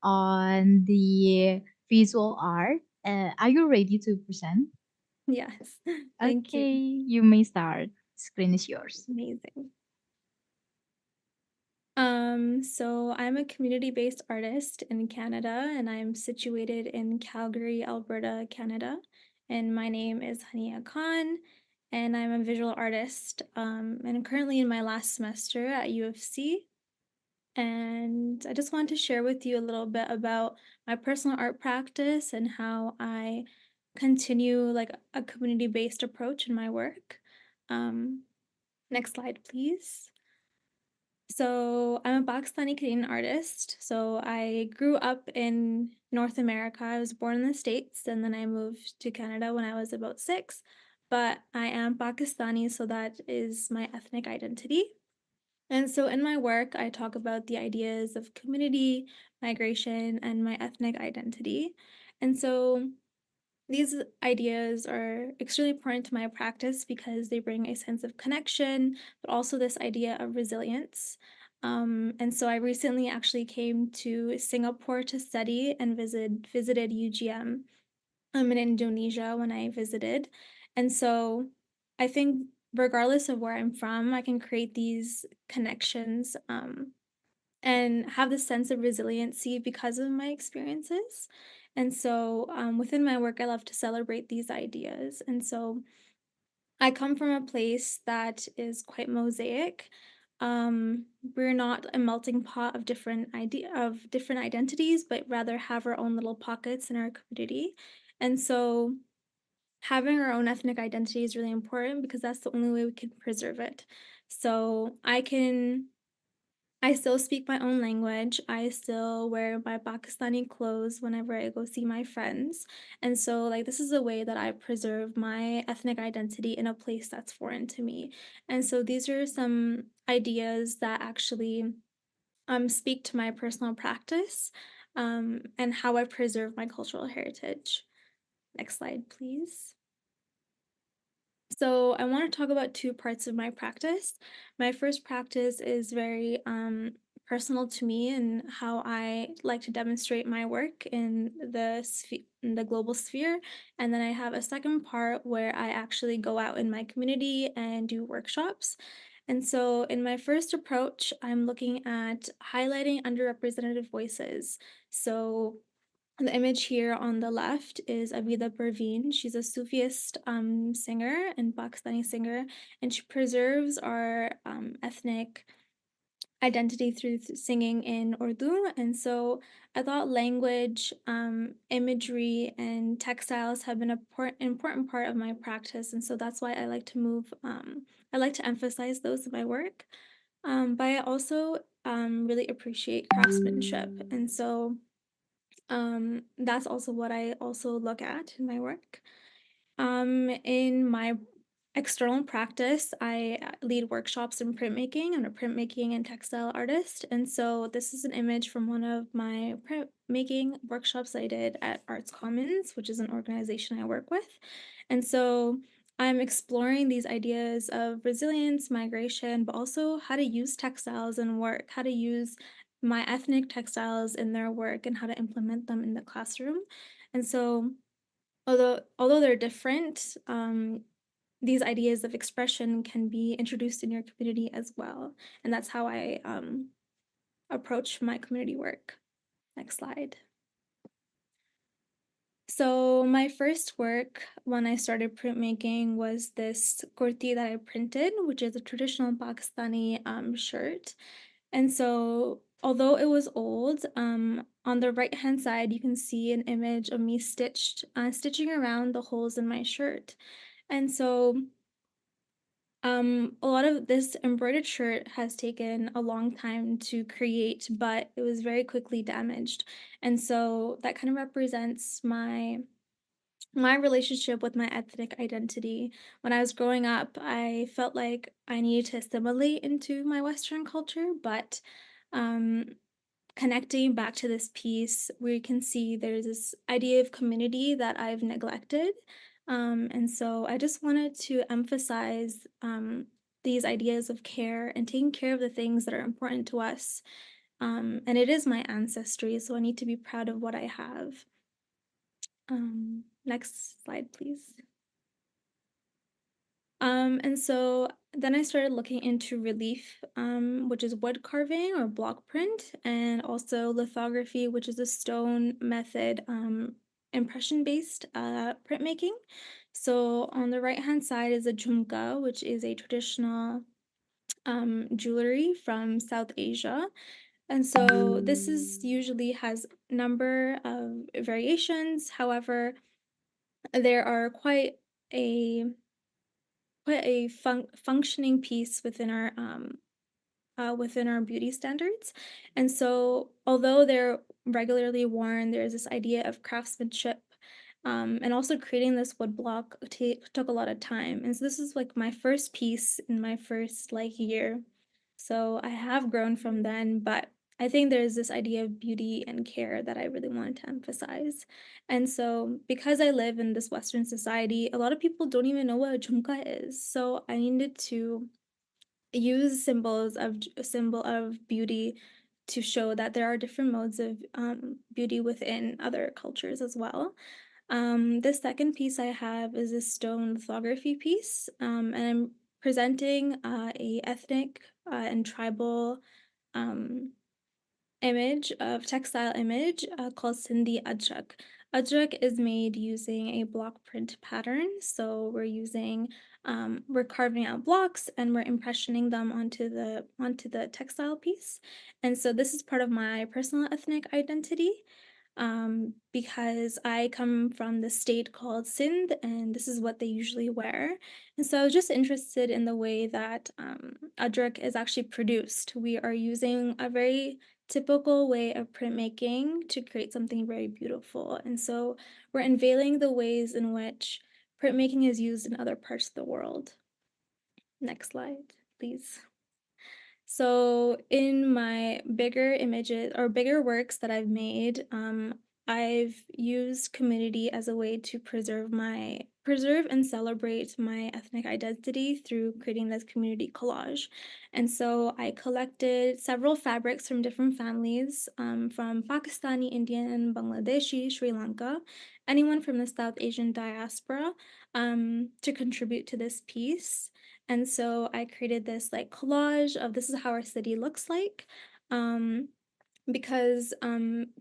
on the visual art. Are you ready to present? Yes. Thank Okay, you. you may start. Screen is yours. Amazing. So I'm a community-based artist in Canada, and I'm situated in Calgary, Alberta, Canada. And my name is Hania Khan, and I'm a visual artist. And I'm currently in my last semester at U of C. And I just wanted to share with you a little bit about my personal art practice and how I continue like a community-based approach in my work. Next slide, please. So I'm a Pakistani Canadian artist. So I grew up in North America. I was born in the States and then I moved to Canada when I was about 6. But I am Pakistani, so that is my ethnic identity. And so in my work, I talk about the ideas of community, migration, and my ethnic identity. And so these ideas are extremely important to my practice because they bring a sense of connection, but also this idea of resilience. And so I recently actually came to Singapore to study and visited UGM in Indonesia when I visited. And so I think regardless of where I'm from, I can create these connections and have this sense of resiliency because of my experiences. And so within my work, I love to celebrate these ideas. And so I come from a place that is quite mosaic. We're not a melting pot of different identities, but rather have our own little pockets in our community. And so having our own ethnic identity is really important because that's the only way we can preserve it. So I still speak my own language. I still wear my Pakistani clothes whenever I go see my friends. And so, like, this is a way that I preserve my ethnic identity in a place that's foreign to me. And so, these are some ideas that actually speak to my personal practice and how I preserve my cultural heritage. Next slide, please. So I want to talk about two parts of my practice. My first practice is very personal to me and how I like to demonstrate my work in the global sphere. And then I have a second part where I actually go out in my community and do workshops. And so in my first approach, I'm looking at highlighting underrepresented voices. So the image here on the left is Abida Perveen. She's a Sufist singer and Pakistani singer, and she preserves our ethnic identity through singing in Urdu. And so I thought language, imagery, and textiles have been an important part of my practice. And so that's why I like to emphasize those in my work. But I also really appreciate craftsmanship. And so that's also what I also look at in my work. In my external practice, I lead workshops in printmaking. I'm a printmaking and textile artist. And so this is an image from one of my printmaking workshops I did at Arts Commons, which is an organization I work with. And so I'm exploring these ideas of resilience, migration, but also how to use textiles in work, how to use my ethnic textiles in their work and how to implement them in the classroom. And so although they're different, these ideas of expression can be introduced in your community as well. And that's how I approach my community work. Next slide. So my first work when I started printmaking was this kurti that I printed, which is a traditional Pakistani shirt. And so although it was old, on the right-hand side, you can see an image of me stitching around the holes in my shirt. And so A lot of this embroidered shirt has taken a long time to create, but it was very quickly damaged. And so that kind of represents my relationship with my ethnic identity. When I was growing up, I felt like I needed to assimilate into my Western culture, but um, connecting back to this piece, we can see there's this idea of community that I've neglected. And so I just wanted to emphasize these ideas of care and taking care of the things that are important to us. And it is my ancestry, so I need to be proud of what I have. Next slide, please. And so then I started looking into relief, which is wood carving or block print, and also lithography, which is a stone method, impression-based printmaking. So on the right-hand side is a jhumka, which is a traditional jewelry from South Asia. And so this is usually has number of variations. However, there are quite a functioning piece within our beauty standards. And so although they're regularly worn, there's this idea of craftsmanship. And also creating this wood block took a lot of time. And so this is like my first piece in my first like year. So I have grown from then, but I think there's this idea of beauty and care that I really wanted to emphasize. And so because I live in this Western society, a lot of people don't even know what a jhumka is. So I needed to use a symbol of beauty to show that there are different modes of beauty within other cultures as well. The second piece I have is a stone lithography piece, and I'm presenting a ethnic and tribal textile image called Sindhi Ajrak. Ajrak is made using a block print pattern. So we're carving out blocks and we're impressioning them onto the textile piece. And so this is part of my personal ethnic identity. Because I come from the state called Sindh, and this is what they usually wear. And so I was just interested in the way that Ajrak is actually produced. We are using a very typical way of printmaking to create something very beautiful. And so we're unveiling the ways in which printmaking is used in other parts of the world. Next slide, please. So in my bigger images or bigger works that I've made, I've used community as a way to preserve and celebrate my ethnic identity through creating this community collage. And so I collected several fabrics from different families, from Pakistani, Indian, Bangladeshi, Sri Lanka, anyone from the South Asian diaspora, to contribute to this piece. And so I created this like collage of this is how our city looks like. Because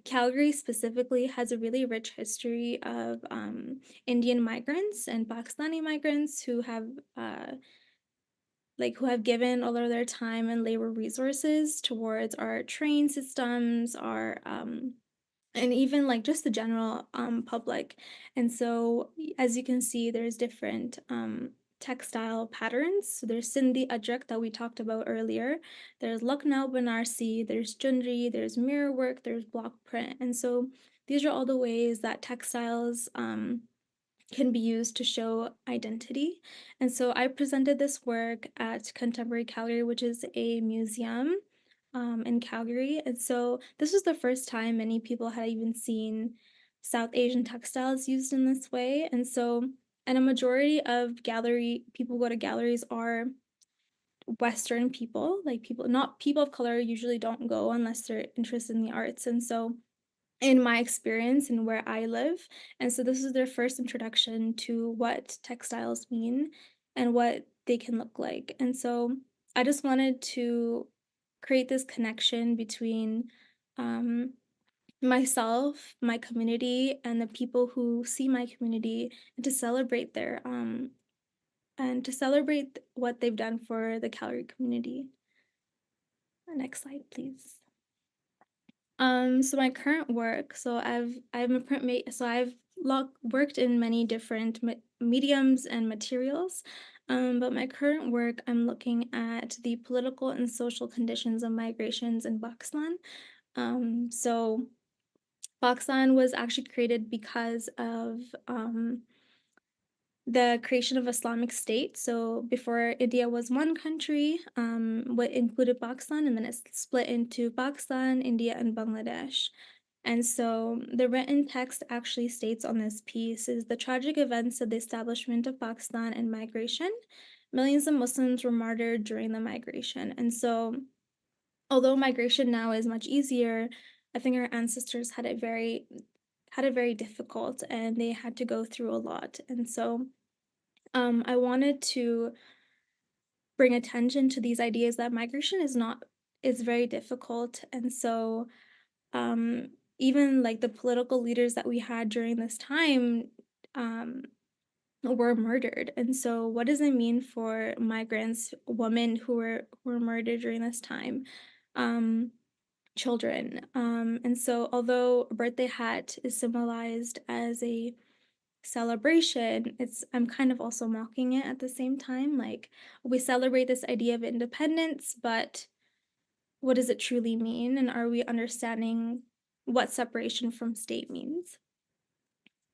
Calgary specifically has a really rich history of Indian migrants and Pakistani migrants who have given a lot of their time and labor resources towards our train systems, our and even like just the general public. And so as you can see, there's different textile patterns. So there's Sindhi Ajrak that we talked about earlier. There's Lucknow Banarsi, there's Chundri, there's mirror work, there's block print. And so these are all the ways that textiles can be used to show identity. And so I presented this work at Contemporary Calgary, which is a museum in Calgary. And so this was the first time many people had even seen South Asian textiles used in this way. And a majority of people go to galleries are Western people, not people of color usually don't go unless they're interested in the arts. And so in my experience and where I live. And so this is their first introduction to what textiles mean and what they can look like. And so I just wanted to create this connection between myself, my community, and the people who see my community, and to celebrate what they've done for the Calgary community. Next slide, please. So my current work, I'm a printmaker, so I've worked in many different mediums and materials. But my current work, I'm looking at the political and social conditions of migrations in Pakistan. So Pakistan was actually created because of the creation of Islamic State. So before India was one country, what included Pakistan, and then it's split into Pakistan, India, and Bangladesh. And so the written text actually states on this piece is the tragic events of the establishment of Pakistan and migration. Millions of Muslims were martyred during the migration. And so although migration now is much easier, I think our ancestors had it very difficult and they had to go through a lot. And so I wanted to bring attention to these ideas that migration is very difficult. And so even like the political leaders that we had during this time um, were murdered. And so what does it mean for migrants, women who were murdered during this time? Children. And so although a birthday hat is symbolized as a celebration, I'm kind of also mocking it at the same time. Like we celebrate this idea of independence, but what does it truly mean? And are we understanding what separation from state means?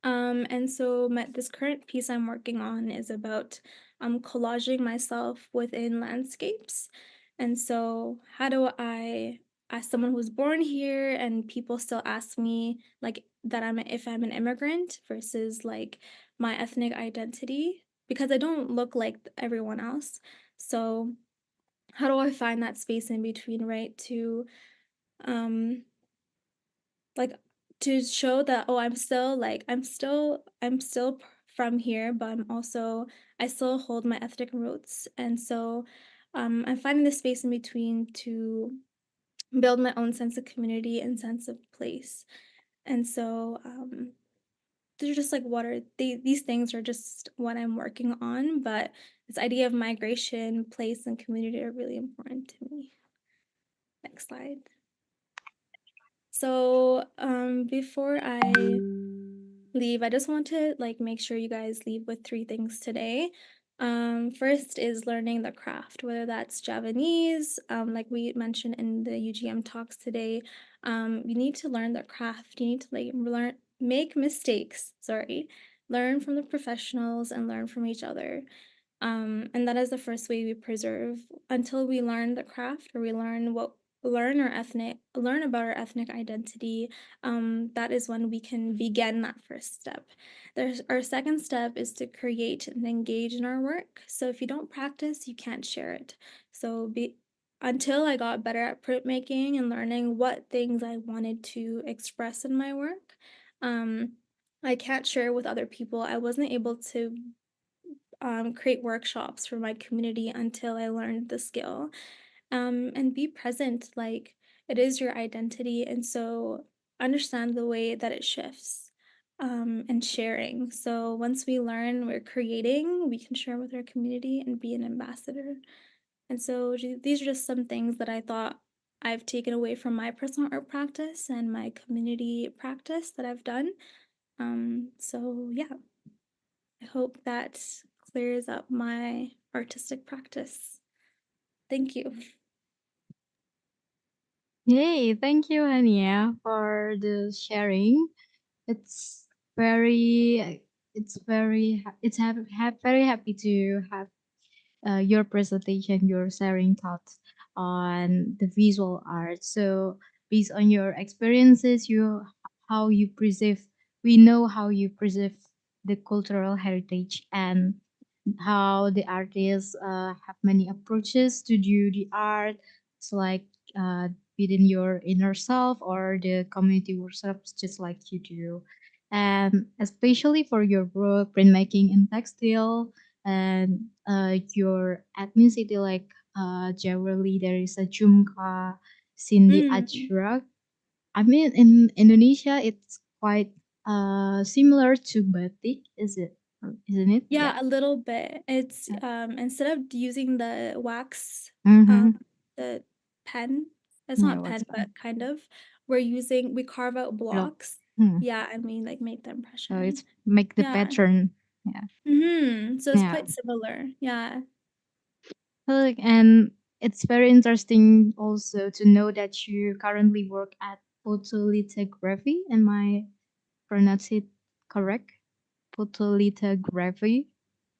And so this current piece I'm working on is about collaging myself within landscapes. And so how do I, as someone who was born here and people still ask me like that if I'm an immigrant versus like my ethnic identity, because I don't look like everyone else. So how do I find that space in between, right? To like to show that I'm still from here, but I still hold my ethnic roots. And so I'm finding the space in between to build my own sense of community and sense of place. And so they're just like these things are just what I'm working on, but this idea of migration, place, and community are really important to me. Next slide. So before I leave, I just want to like make sure you guys leave with 3 things today. First is learning the craft, whether that's Javanese, like we mentioned in the UGM talks today. You need to learn the craft. You need to like make mistakes, learn from the professionals and learn from each other. And that is the first way we preserve until we learn the craft or we learn about our ethnic identity. That is when we can begin that first step. Our second step is to create and engage in our work. So if you don't practice, you can't share it. So until I got better at printmaking and learning what things I wanted to express in my work, I can't share with other people. I wasn't able to create workshops for my community until I learned the skill. And be present, like it is your identity. And so understand the way that it shifts and sharing. So once we learn we're creating, we can share with our community and be an ambassador. And so these are just some things that I thought I've taken away from my personal art practice and my community practice that I've done. So yeah, I hope that clears up my artistic practice. Thank you. Yay, thank you, Hania, for the sharing. It's very, very happy to have your presentation, your sharing thoughts on the visual art. So based on your experiences, how you preserve, we know how you preserve the cultural heritage and how the artists have many approaches to do the art. It's like within your inner self or the community workshops, just like you do. And especially for your work, printmaking and textile, and your ethnicity, like generally there is a Jumka, Cindy Ajrak. I mean, in Indonesia, it's quite similar to batik, isn't it? Yeah, a little bit. It's instead of using the wax, Mm-hmm. the pen, it's Yeah, not what's pen, but kind of, we carve out block? blocks. Hmm. Yeah, and we like make the So impression. it's make the Yeah. pattern. Yeah. So it's Yeah. quite similar. Yeah. And it's very interesting also to know that you currently work at photolithography. Am I pronounce it correct? Photolithography.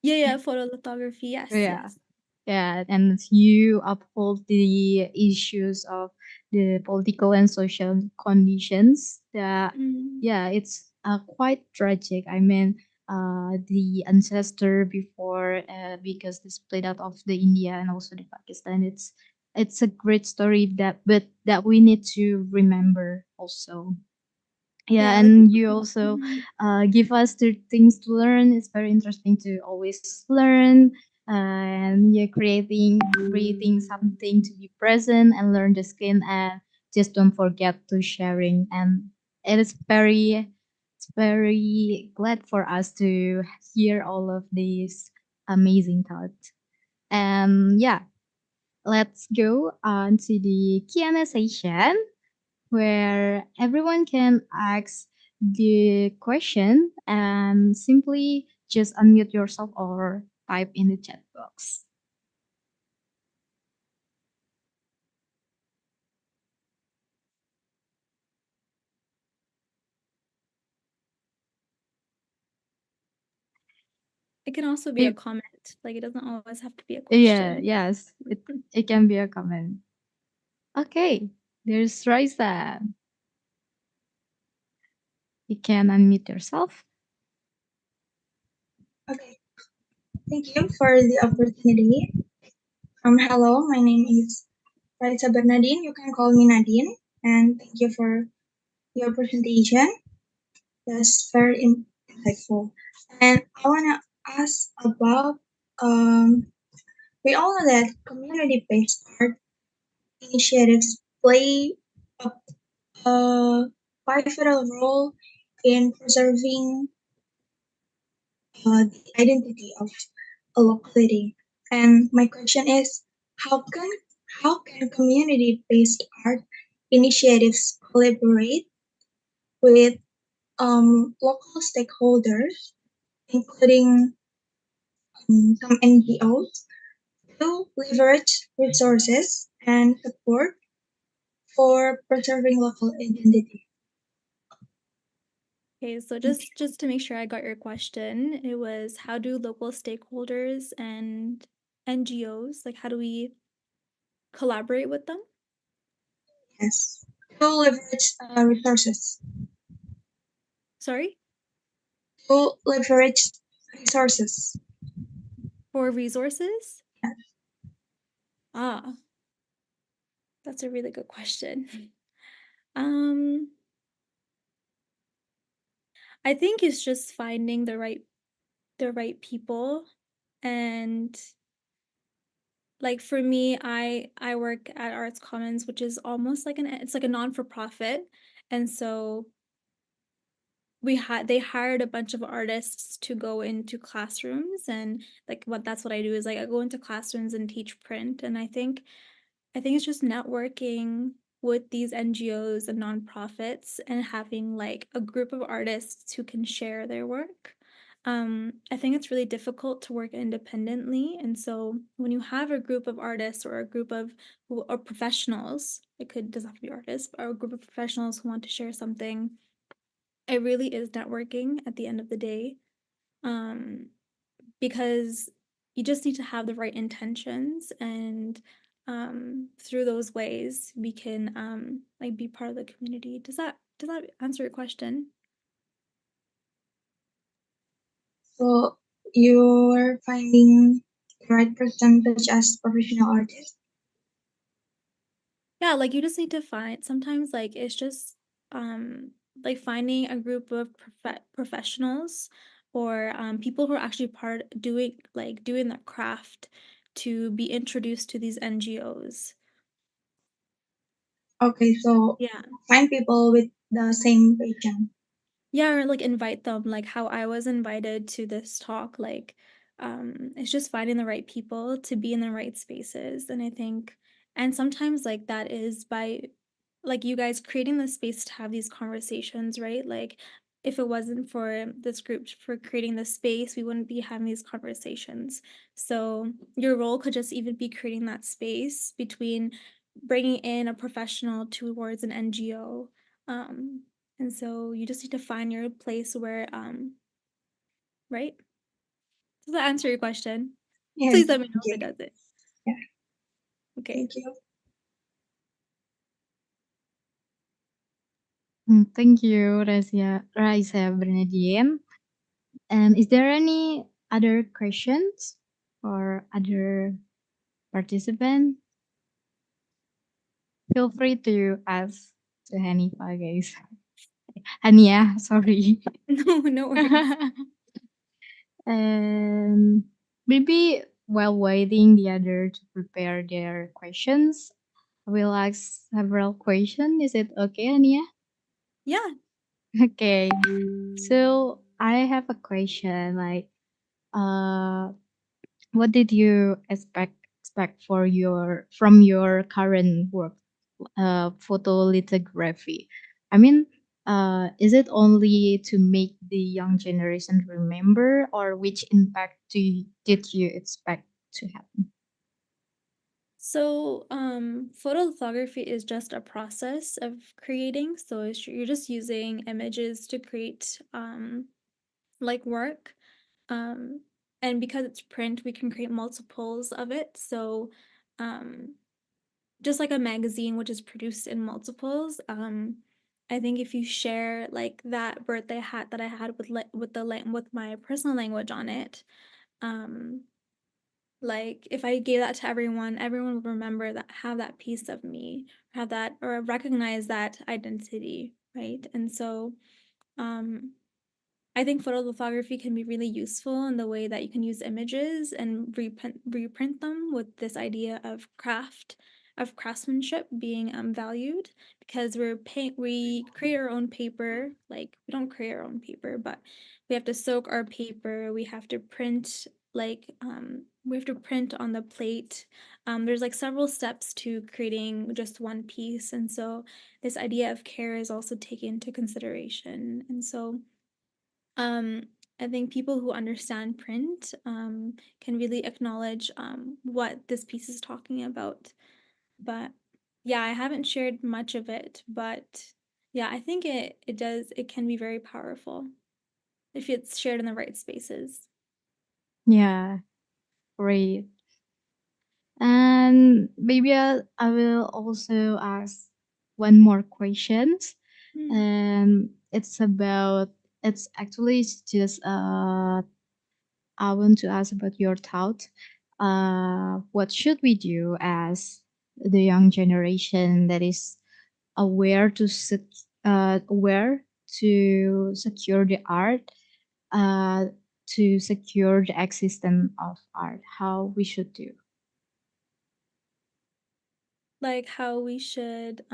Yeah, photolithography. Yes, Yeah. yes. Yeah, and you uphold the issues of the political and social conditions that, yeah, it's quite tragic. I mean, the ancestor before, because the split out of the India and also the Pakistan, it's a great story but that we need to remember also. Yeah, Yeah, and you also give us the things to learn. It's very interesting to always learn, and you're creating something to be present and learn the skill, and just don't forget to sharing. And it is very glad for us to hear all of these amazing thoughts. And yeah, let's go on to the Q&A session where everyone can ask the question and simply just unmute yourself or type in the chat box. It can also be a It- comment. Like it doesn't always have to be a yeah, question. yes, it can be a comment. Okay, there's Raisa. You can unmute yourself. Okay, thank you for the opportunity. Hello, my name is Raisa Bernadine. You can call me Nadine, and thank you for your presentation. That's very insightful. And I wanna ask about we all know that community-based art initiatives play a, a pivotal role in preserving the identity of a locality. And my question is, how can how can community-based art initiatives collaborate with local stakeholders, including some NGOs, to leverage resources and support for preserving local identity? Okay, so just to make sure I got your question, it was how do local stakeholders and NGOs, like how do we collaborate with them? Yes, to leverage resources. Sorry? To leverage resources. For resources? Yes. Ah, that's a really good question. Um, I think it's just finding the right people, and like for me, I work at Arts Commons, which is almost like it's like a non-for-profit. And so they hired a bunch of artists to go into classrooms, and like that's what I do is like I go into classrooms and teach print. And I think it's just networking with these NGOs and nonprofits and having like a group of artists who can share their work. I think it's really difficult to work independently. And so when you have a group of artists or a group of or professionals, doesn't have to be artists, but a group of professionals who want to share something, it really is networking at the end of the day. Because you just need to have the right intentions, and through those ways we can like be part of the community. Does that answer your question? So you're finding the right person such as professional artists. Yeah, like you just need to find sometimes like it's just like finding a group of professionals or people who are actually doing the craft to be introduced to these NGOs. Okay, so Yeah. find people with the same passion. Yeah, or like invite them, like how I was invited to this talk. Like, it's just finding the right people to be in the right spaces. And I think, and sometimes like that is by like you guys creating the space to have these conversations, right? Like if it wasn't for this group for creating the space, we wouldn't be having these conversations. So your role could just even be creating that space between bringing in a professional towards an NGO. And so you just need to find your place where, right? Does that answer your question? Yes, Please let me know thank if you. it doesn't. Yeah, Okay. thank you. Thank you, Raisa Bernadine. And is there any other questions or other participant? Feel free to ask to Hanifa, guys. Hania, sorry. No worries. And maybe while waiting the other to prepare their questions, I will ask several questions. Is it okay, Hania? Yeah. Okay. So I have a question like what did you expect for from your current work, photolithography? I mean, is it only to make the young generation remember, or which impact did you expect to happen? So, photolithography is just a process of creating. So you're just using images to create like work. And because it's print, we can create multiples of it. So, um, just like a magazine, which is produced in multiples. I think if you share like that birthday hat that I had with my personal language on it, um, like if I gave that to everyone, everyone would remember that, have that piece of me, have that, or recognize that identity, right? And so, um, I think photolithography can be really useful in the way that you can use images and reprint them with this idea of craftsmanship being valued, because we create our own paper. Like, we don't create our own paper, but we have to soak our paper. We have to print we have to print on the plate. There's like several steps to creating just one piece, and so this idea of care is also taken into consideration. And so um, I think people who understand print can really acknowledge what this piece is talking about. But yeah, I haven't shared much of it, but yeah, I think it can be very powerful if it's shared in the right spaces. Yeah, great. And maybe I will also ask one more questions. And it's actually just I want to ask about your thought. What should we do as the young generation that is aware aware to secure the art, uh, to secure the existence of art? How we should do? Like how we should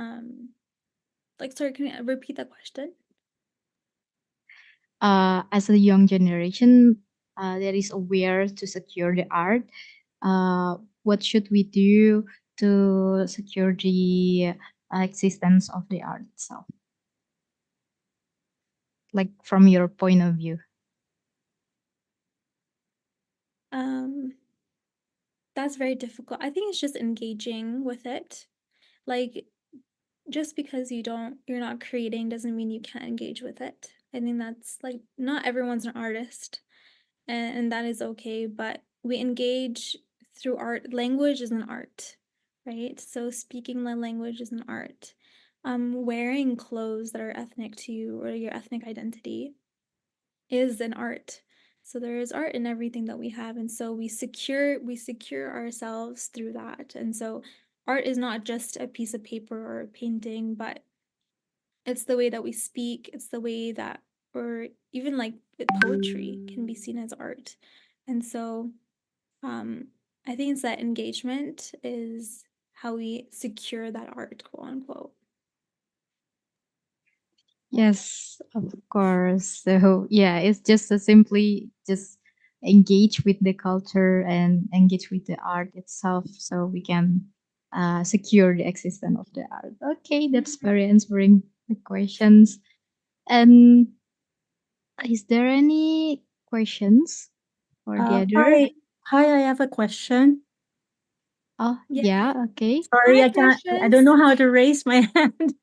sorry, can you repeat that question? As a young generation that is aware to secure the art, what should we do to secure the existence of the art itself? Like from your point of view. Um, that's very difficult. I think it's just engaging with it. Like, just because you're not creating doesn't mean you can't engage with it. I think that's like, not everyone's an artist, and that is okay, but we engage through art. Language is an art, right? So speaking the language is an art. Wearing clothes that are ethnic to you or your ethnic identity is an art. So there is art in everything that we have, and so we secure ourselves through that. And so art is not just a piece of paper or a painting, but it's the way that we speak, it's the way that, or even like poetry can be seen as art. And so I think it's that engagement is how we secure that art, quote unquote. Yes, of course. So yeah, it's just simply just engage with the culture and engage with the art itself, so we can secure the existence of the art. Okay, that's very answering the questions. And Is there any questions for the other? Hi. Hi, I have a question. Oh, Yes. yeah, okay. Sorry, Hi, I don't Precious. know how to raise my hand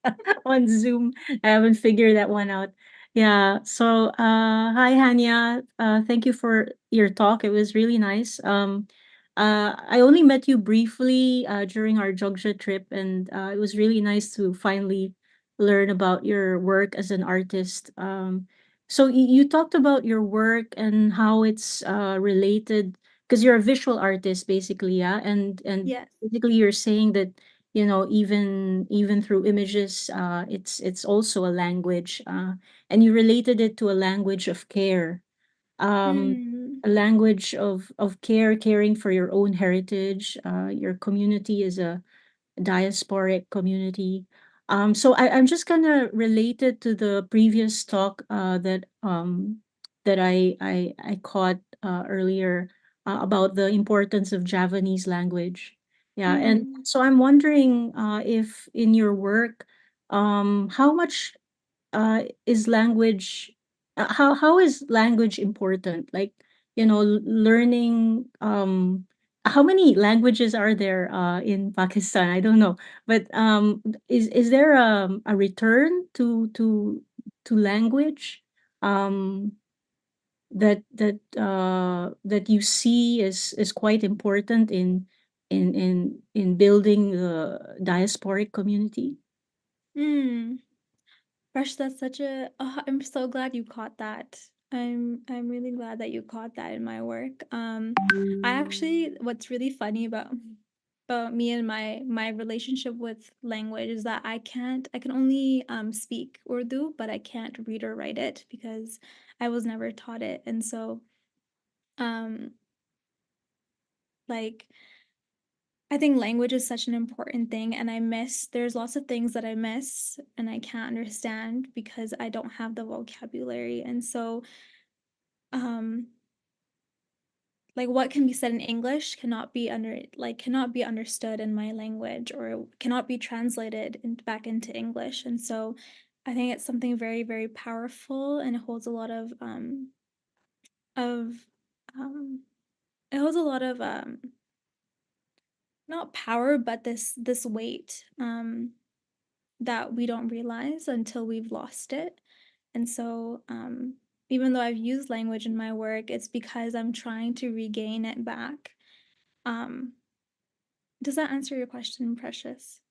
on Zoom. I haven't figured that one out. Yeah. So, hi, Hania. Thank you for your talk. It was really nice. I only met you briefly during our Jogja trip, and it was really nice to finally learn about your work as an artist. So you talked about your work and how it's related because you're a visual artist, basically, yeah, and Yes. basically you're saying that even through images, it's also a language, and you related it to a language of care, Mm. a language of care, caring for your own heritage. Your community is a diasporic community. So I'm just gonna relate it to the previous talk that I caught earlier about the importance of Javanese language. Yeah, and Mm. so I'm wondering if in your work, how much is language how is language important, like learning how many languages are there in Pakistan? I don't know, but is there a return to language um that you see is quite important in building the diasporic community? Mm. Fresh, that's such a I'm so glad you caught that. I'm really glad that you caught that in my work. I actually what's really funny about me and my relationship with language is that I can only speak Urdu, but I can't read or write it because I was never taught it. And so um like I think language is such an important thing, and there's lots of things that I miss and I can't understand because I don't have the vocabulary. And so, um, like what can be said in English cannot be understood in my language or cannot be translated back into English. And so I think it's something very, very powerful and it holds a lot of um it holds a lot of not power, but this weight that we don't realize until we've lost it. And so, even though I've used language in my work, it's because I'm trying to regain it back. Um, does that answer your question, Precious?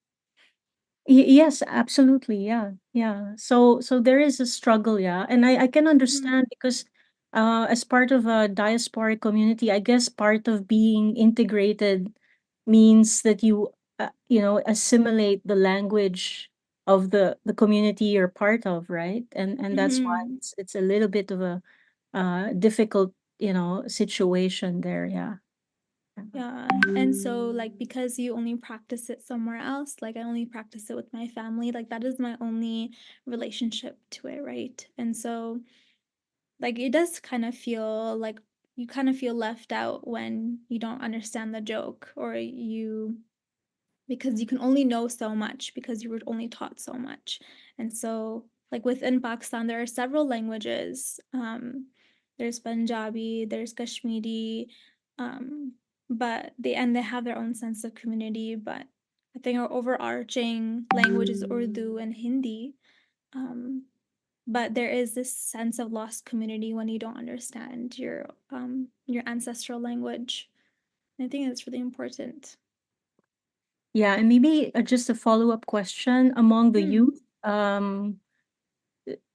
Yes, absolutely. Yeah. Yeah. So there is a struggle, yeah. And I can Mhm. understand because as part of a diasporic community, I guess part of being integrated means that you assimilate the language of the community you're part of, right? And that's why Mhm. it's a little bit of a difficult, situation there, yeah. Yeah. And so, like, because you only practice it somewhere else, like I only practice it with my family, like that is my only relationship to it, right? And so, like, it does kind of feel like you kind of feel left out when you don't understand the joke or because you can only know so much because you were only taught so much. And so, like within Pakistan, there are several languages. There's Punjabi, there's Kashmiri, um, they have their own sense of community. But I think our overarching language is Urdu and Hindi. Um, but there is this sense of lost community when you don't understand your ancestral language. And I think that's really important. Yeah, and maybe just a follow-up question among the Mm. youth.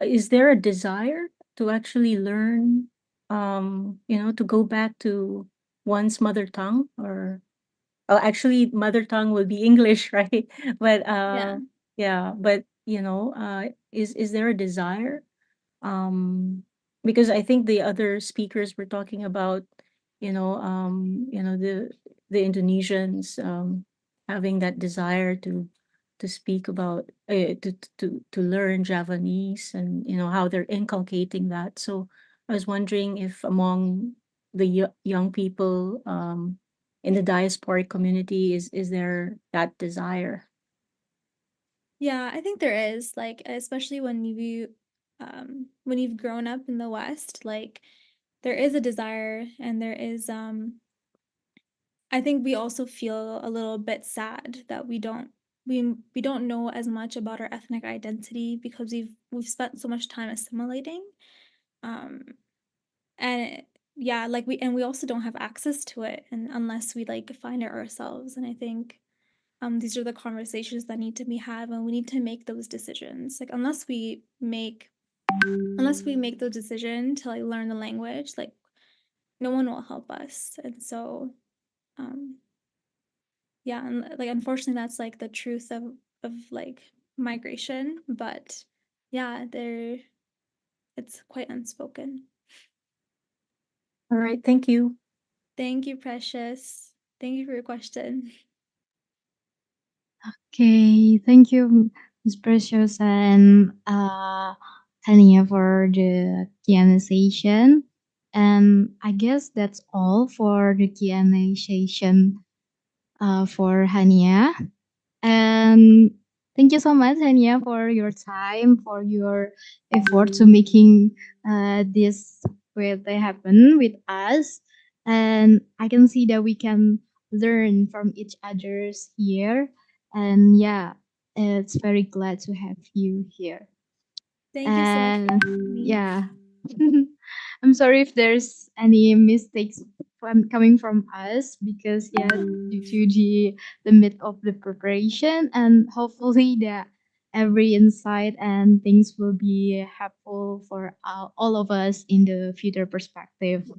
Is there a desire to actually learn, to go back to one's mother tongue? Or actually mother tongue will be English, right? But Yeah. yeah, but is there a desire? Because I think the other speakers were talking about, the Indonesians having that desire to speak about to learn Javanese, and how they're inculcating that. So I was wondering if among the young people in the diasporic community is there that desire? Yeah, I think there is, like, especially when you when you've grown up in the West, like there is a desire and there is I think we also feel a little bit sad that we don't know as much about our ethnic identity because we've spent so much time assimilating. Um and yeah, like we also don't have access to it and unless we like find it ourselves. And I think these are the conversations that need to be had when we need to make those decisions. Like unless we make the decision to like learn the language, like no one will help us. And so um yeah, and like unfortunately that's like the truth of like migration, but yeah, it's quite unspoken. All right, thank you. Thank you, Precious. Thank you for your question. Okay, thank you, Ms. Precious and Tania for the Q&A session. And I guess that's all for the Q&A session for Hania. And thank you so much, Hania, for your time, for your effort to making this will happen with us. And I can see that we can learn from each other's here. And yeah, it's very glad to have you here. Thank you so much for And having me. yeah, I'm sorry if there's any mistakes coming from us because yeah, due to the limit of the preparation, and hopefully that every insight and things will be helpful for all of us in the future perspective.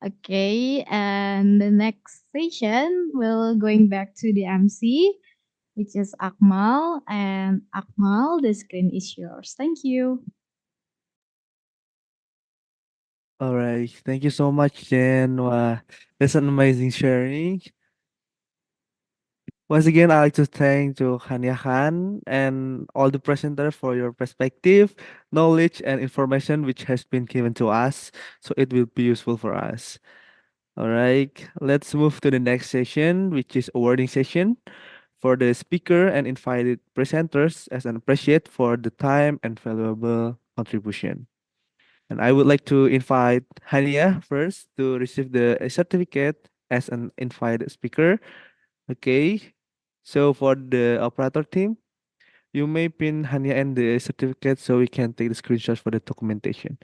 Okay, and the next session we'll going back to the MC, which is Akmal. And Akmal, the screen is yours. Thank you. All right. Thank you so much, Jen. That's an amazing sharing. Once again, I'd like to thank to Hania Khan and all the presenters for your perspective, knowledge, and information which has been given to us, so it will be useful for us. All right, let's move to the next session, which is awarding session for the speaker and invited presenters as an appreciate for the time and valuable contribution. And I would like to invite Hania first to receive the certificate as an invited speaker. Okay. So for the operator team, you may pin Hania and the certificate so we can take the screenshots for the documentation.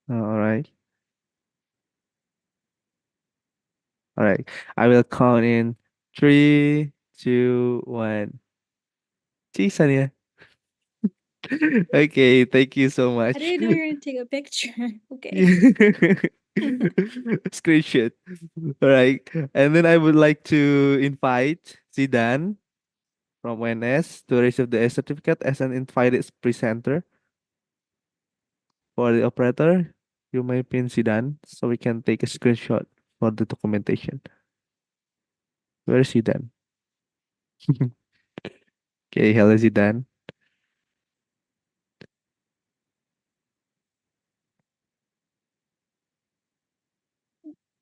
All right. All right. I will count in 3, 2, 1. Cheers, Hania. Okay, thank you so I much. didn't know you were gonna take a picture. Okay. Screenshot. All right. And then I would like to invite Zidane from NS to receive the certificate as an invited presenter. For the operator, you may pin Zidane so we can take a screenshot for the documentation. Where is Zidane? Okay, hello Zidane.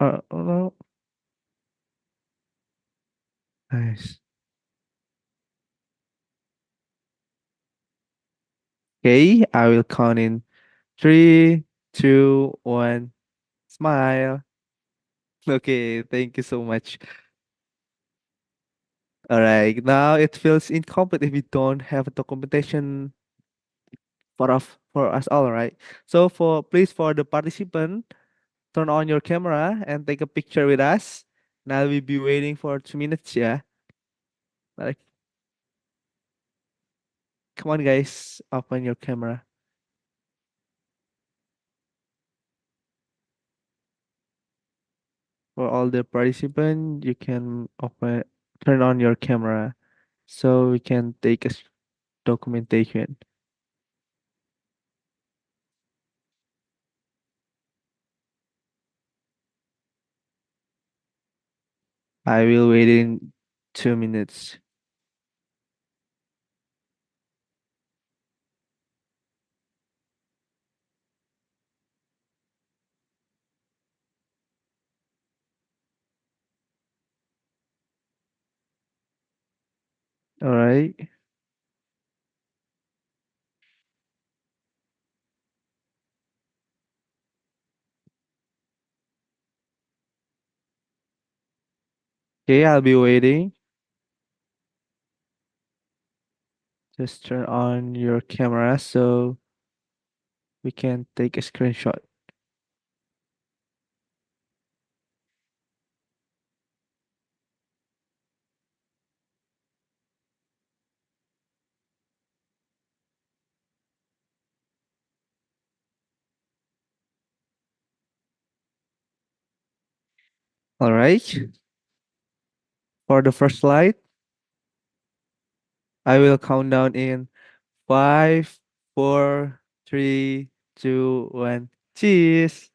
Oh no. Nice. Okay, I will count in 3, 2, 1. Smile. Okay, thank you so much. All right, now it feels incomplete if we don't have a documentation for us all, right? So for the participant, turn on your camera and take a picture with us. Now we'll be waiting for 2 minutes, yeah. Like, come on, guys, open your camera. For all the participants, you can turn on your camera so we can take a documentation. I will wait in 2 minutes. All right. Okay, I'll be waiting. Just turn on your camera so we can take a screenshot. All right. For the first slide, I will count down in 5, 4, 3, 2, 1. Cheese.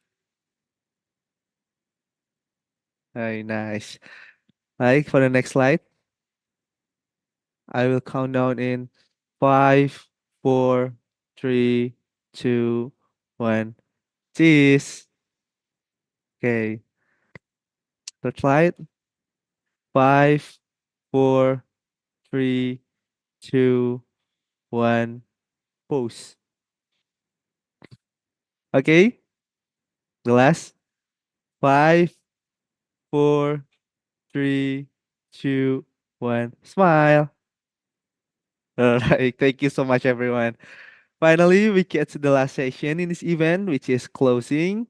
Very nice. Like for the next slide, I will count down in 5, 4, 3, 2, 1. Cheese. Okay. Third slide. 5, 4, 3, 2, 1. Pose. Okay. The last. 5, 4, 3, 2, 1. Smile. All right. Thank you so much, everyone. Finally, we get to the last session in this event, which is closing.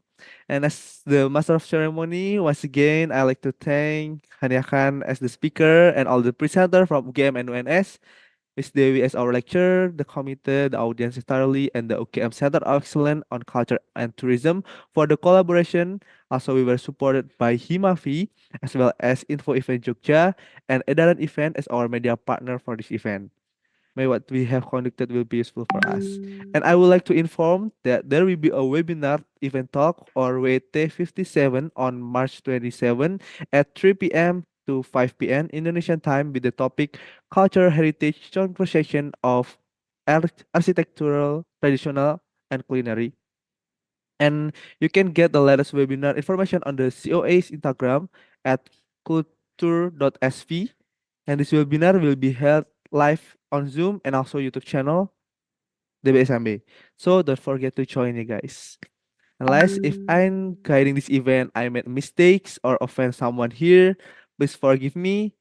And as the master of ceremony, once again, I like to thank Hania Khan as the speaker and all the presenter from UGM and UNS, Miss Dewi as our lecturer, the committee, the audience entirely, and the UGM Center of Excellence on Culture and Tourism for the collaboration. Also, we were supported by Himavi as well as Info Event Jogja and Edaran Event as our media partner for this event. May what we have conducted will be useful for us. And I would like to inform that there will be a webinar event talk or WT57 on March 27 at 3 p.m. to 5 p.m. Indonesian time with the topic Cultural Heritage Conversation of Architectural, Traditional, and Culinary. And you can get the latest webinar information on the COA's Instagram at kultur.sv. And this webinar will be held live on Zoom and also YouTube channel DBSMB. So don't forget to join you guys. Unless if I'm guiding this event, I made mistakes or offend someone here, please forgive me.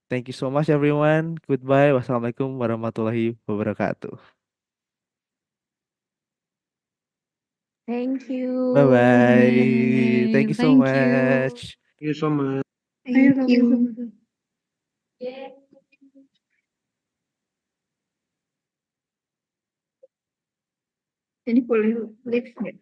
Thank you so much everyone. Goodbye. Wassalamualaikum warahmatullahi wabarakatuh. Thank Bye you. bye. Thank you so Thank you. much. Thank you so much. Ayo, Thank you. Ini boleh live nggak?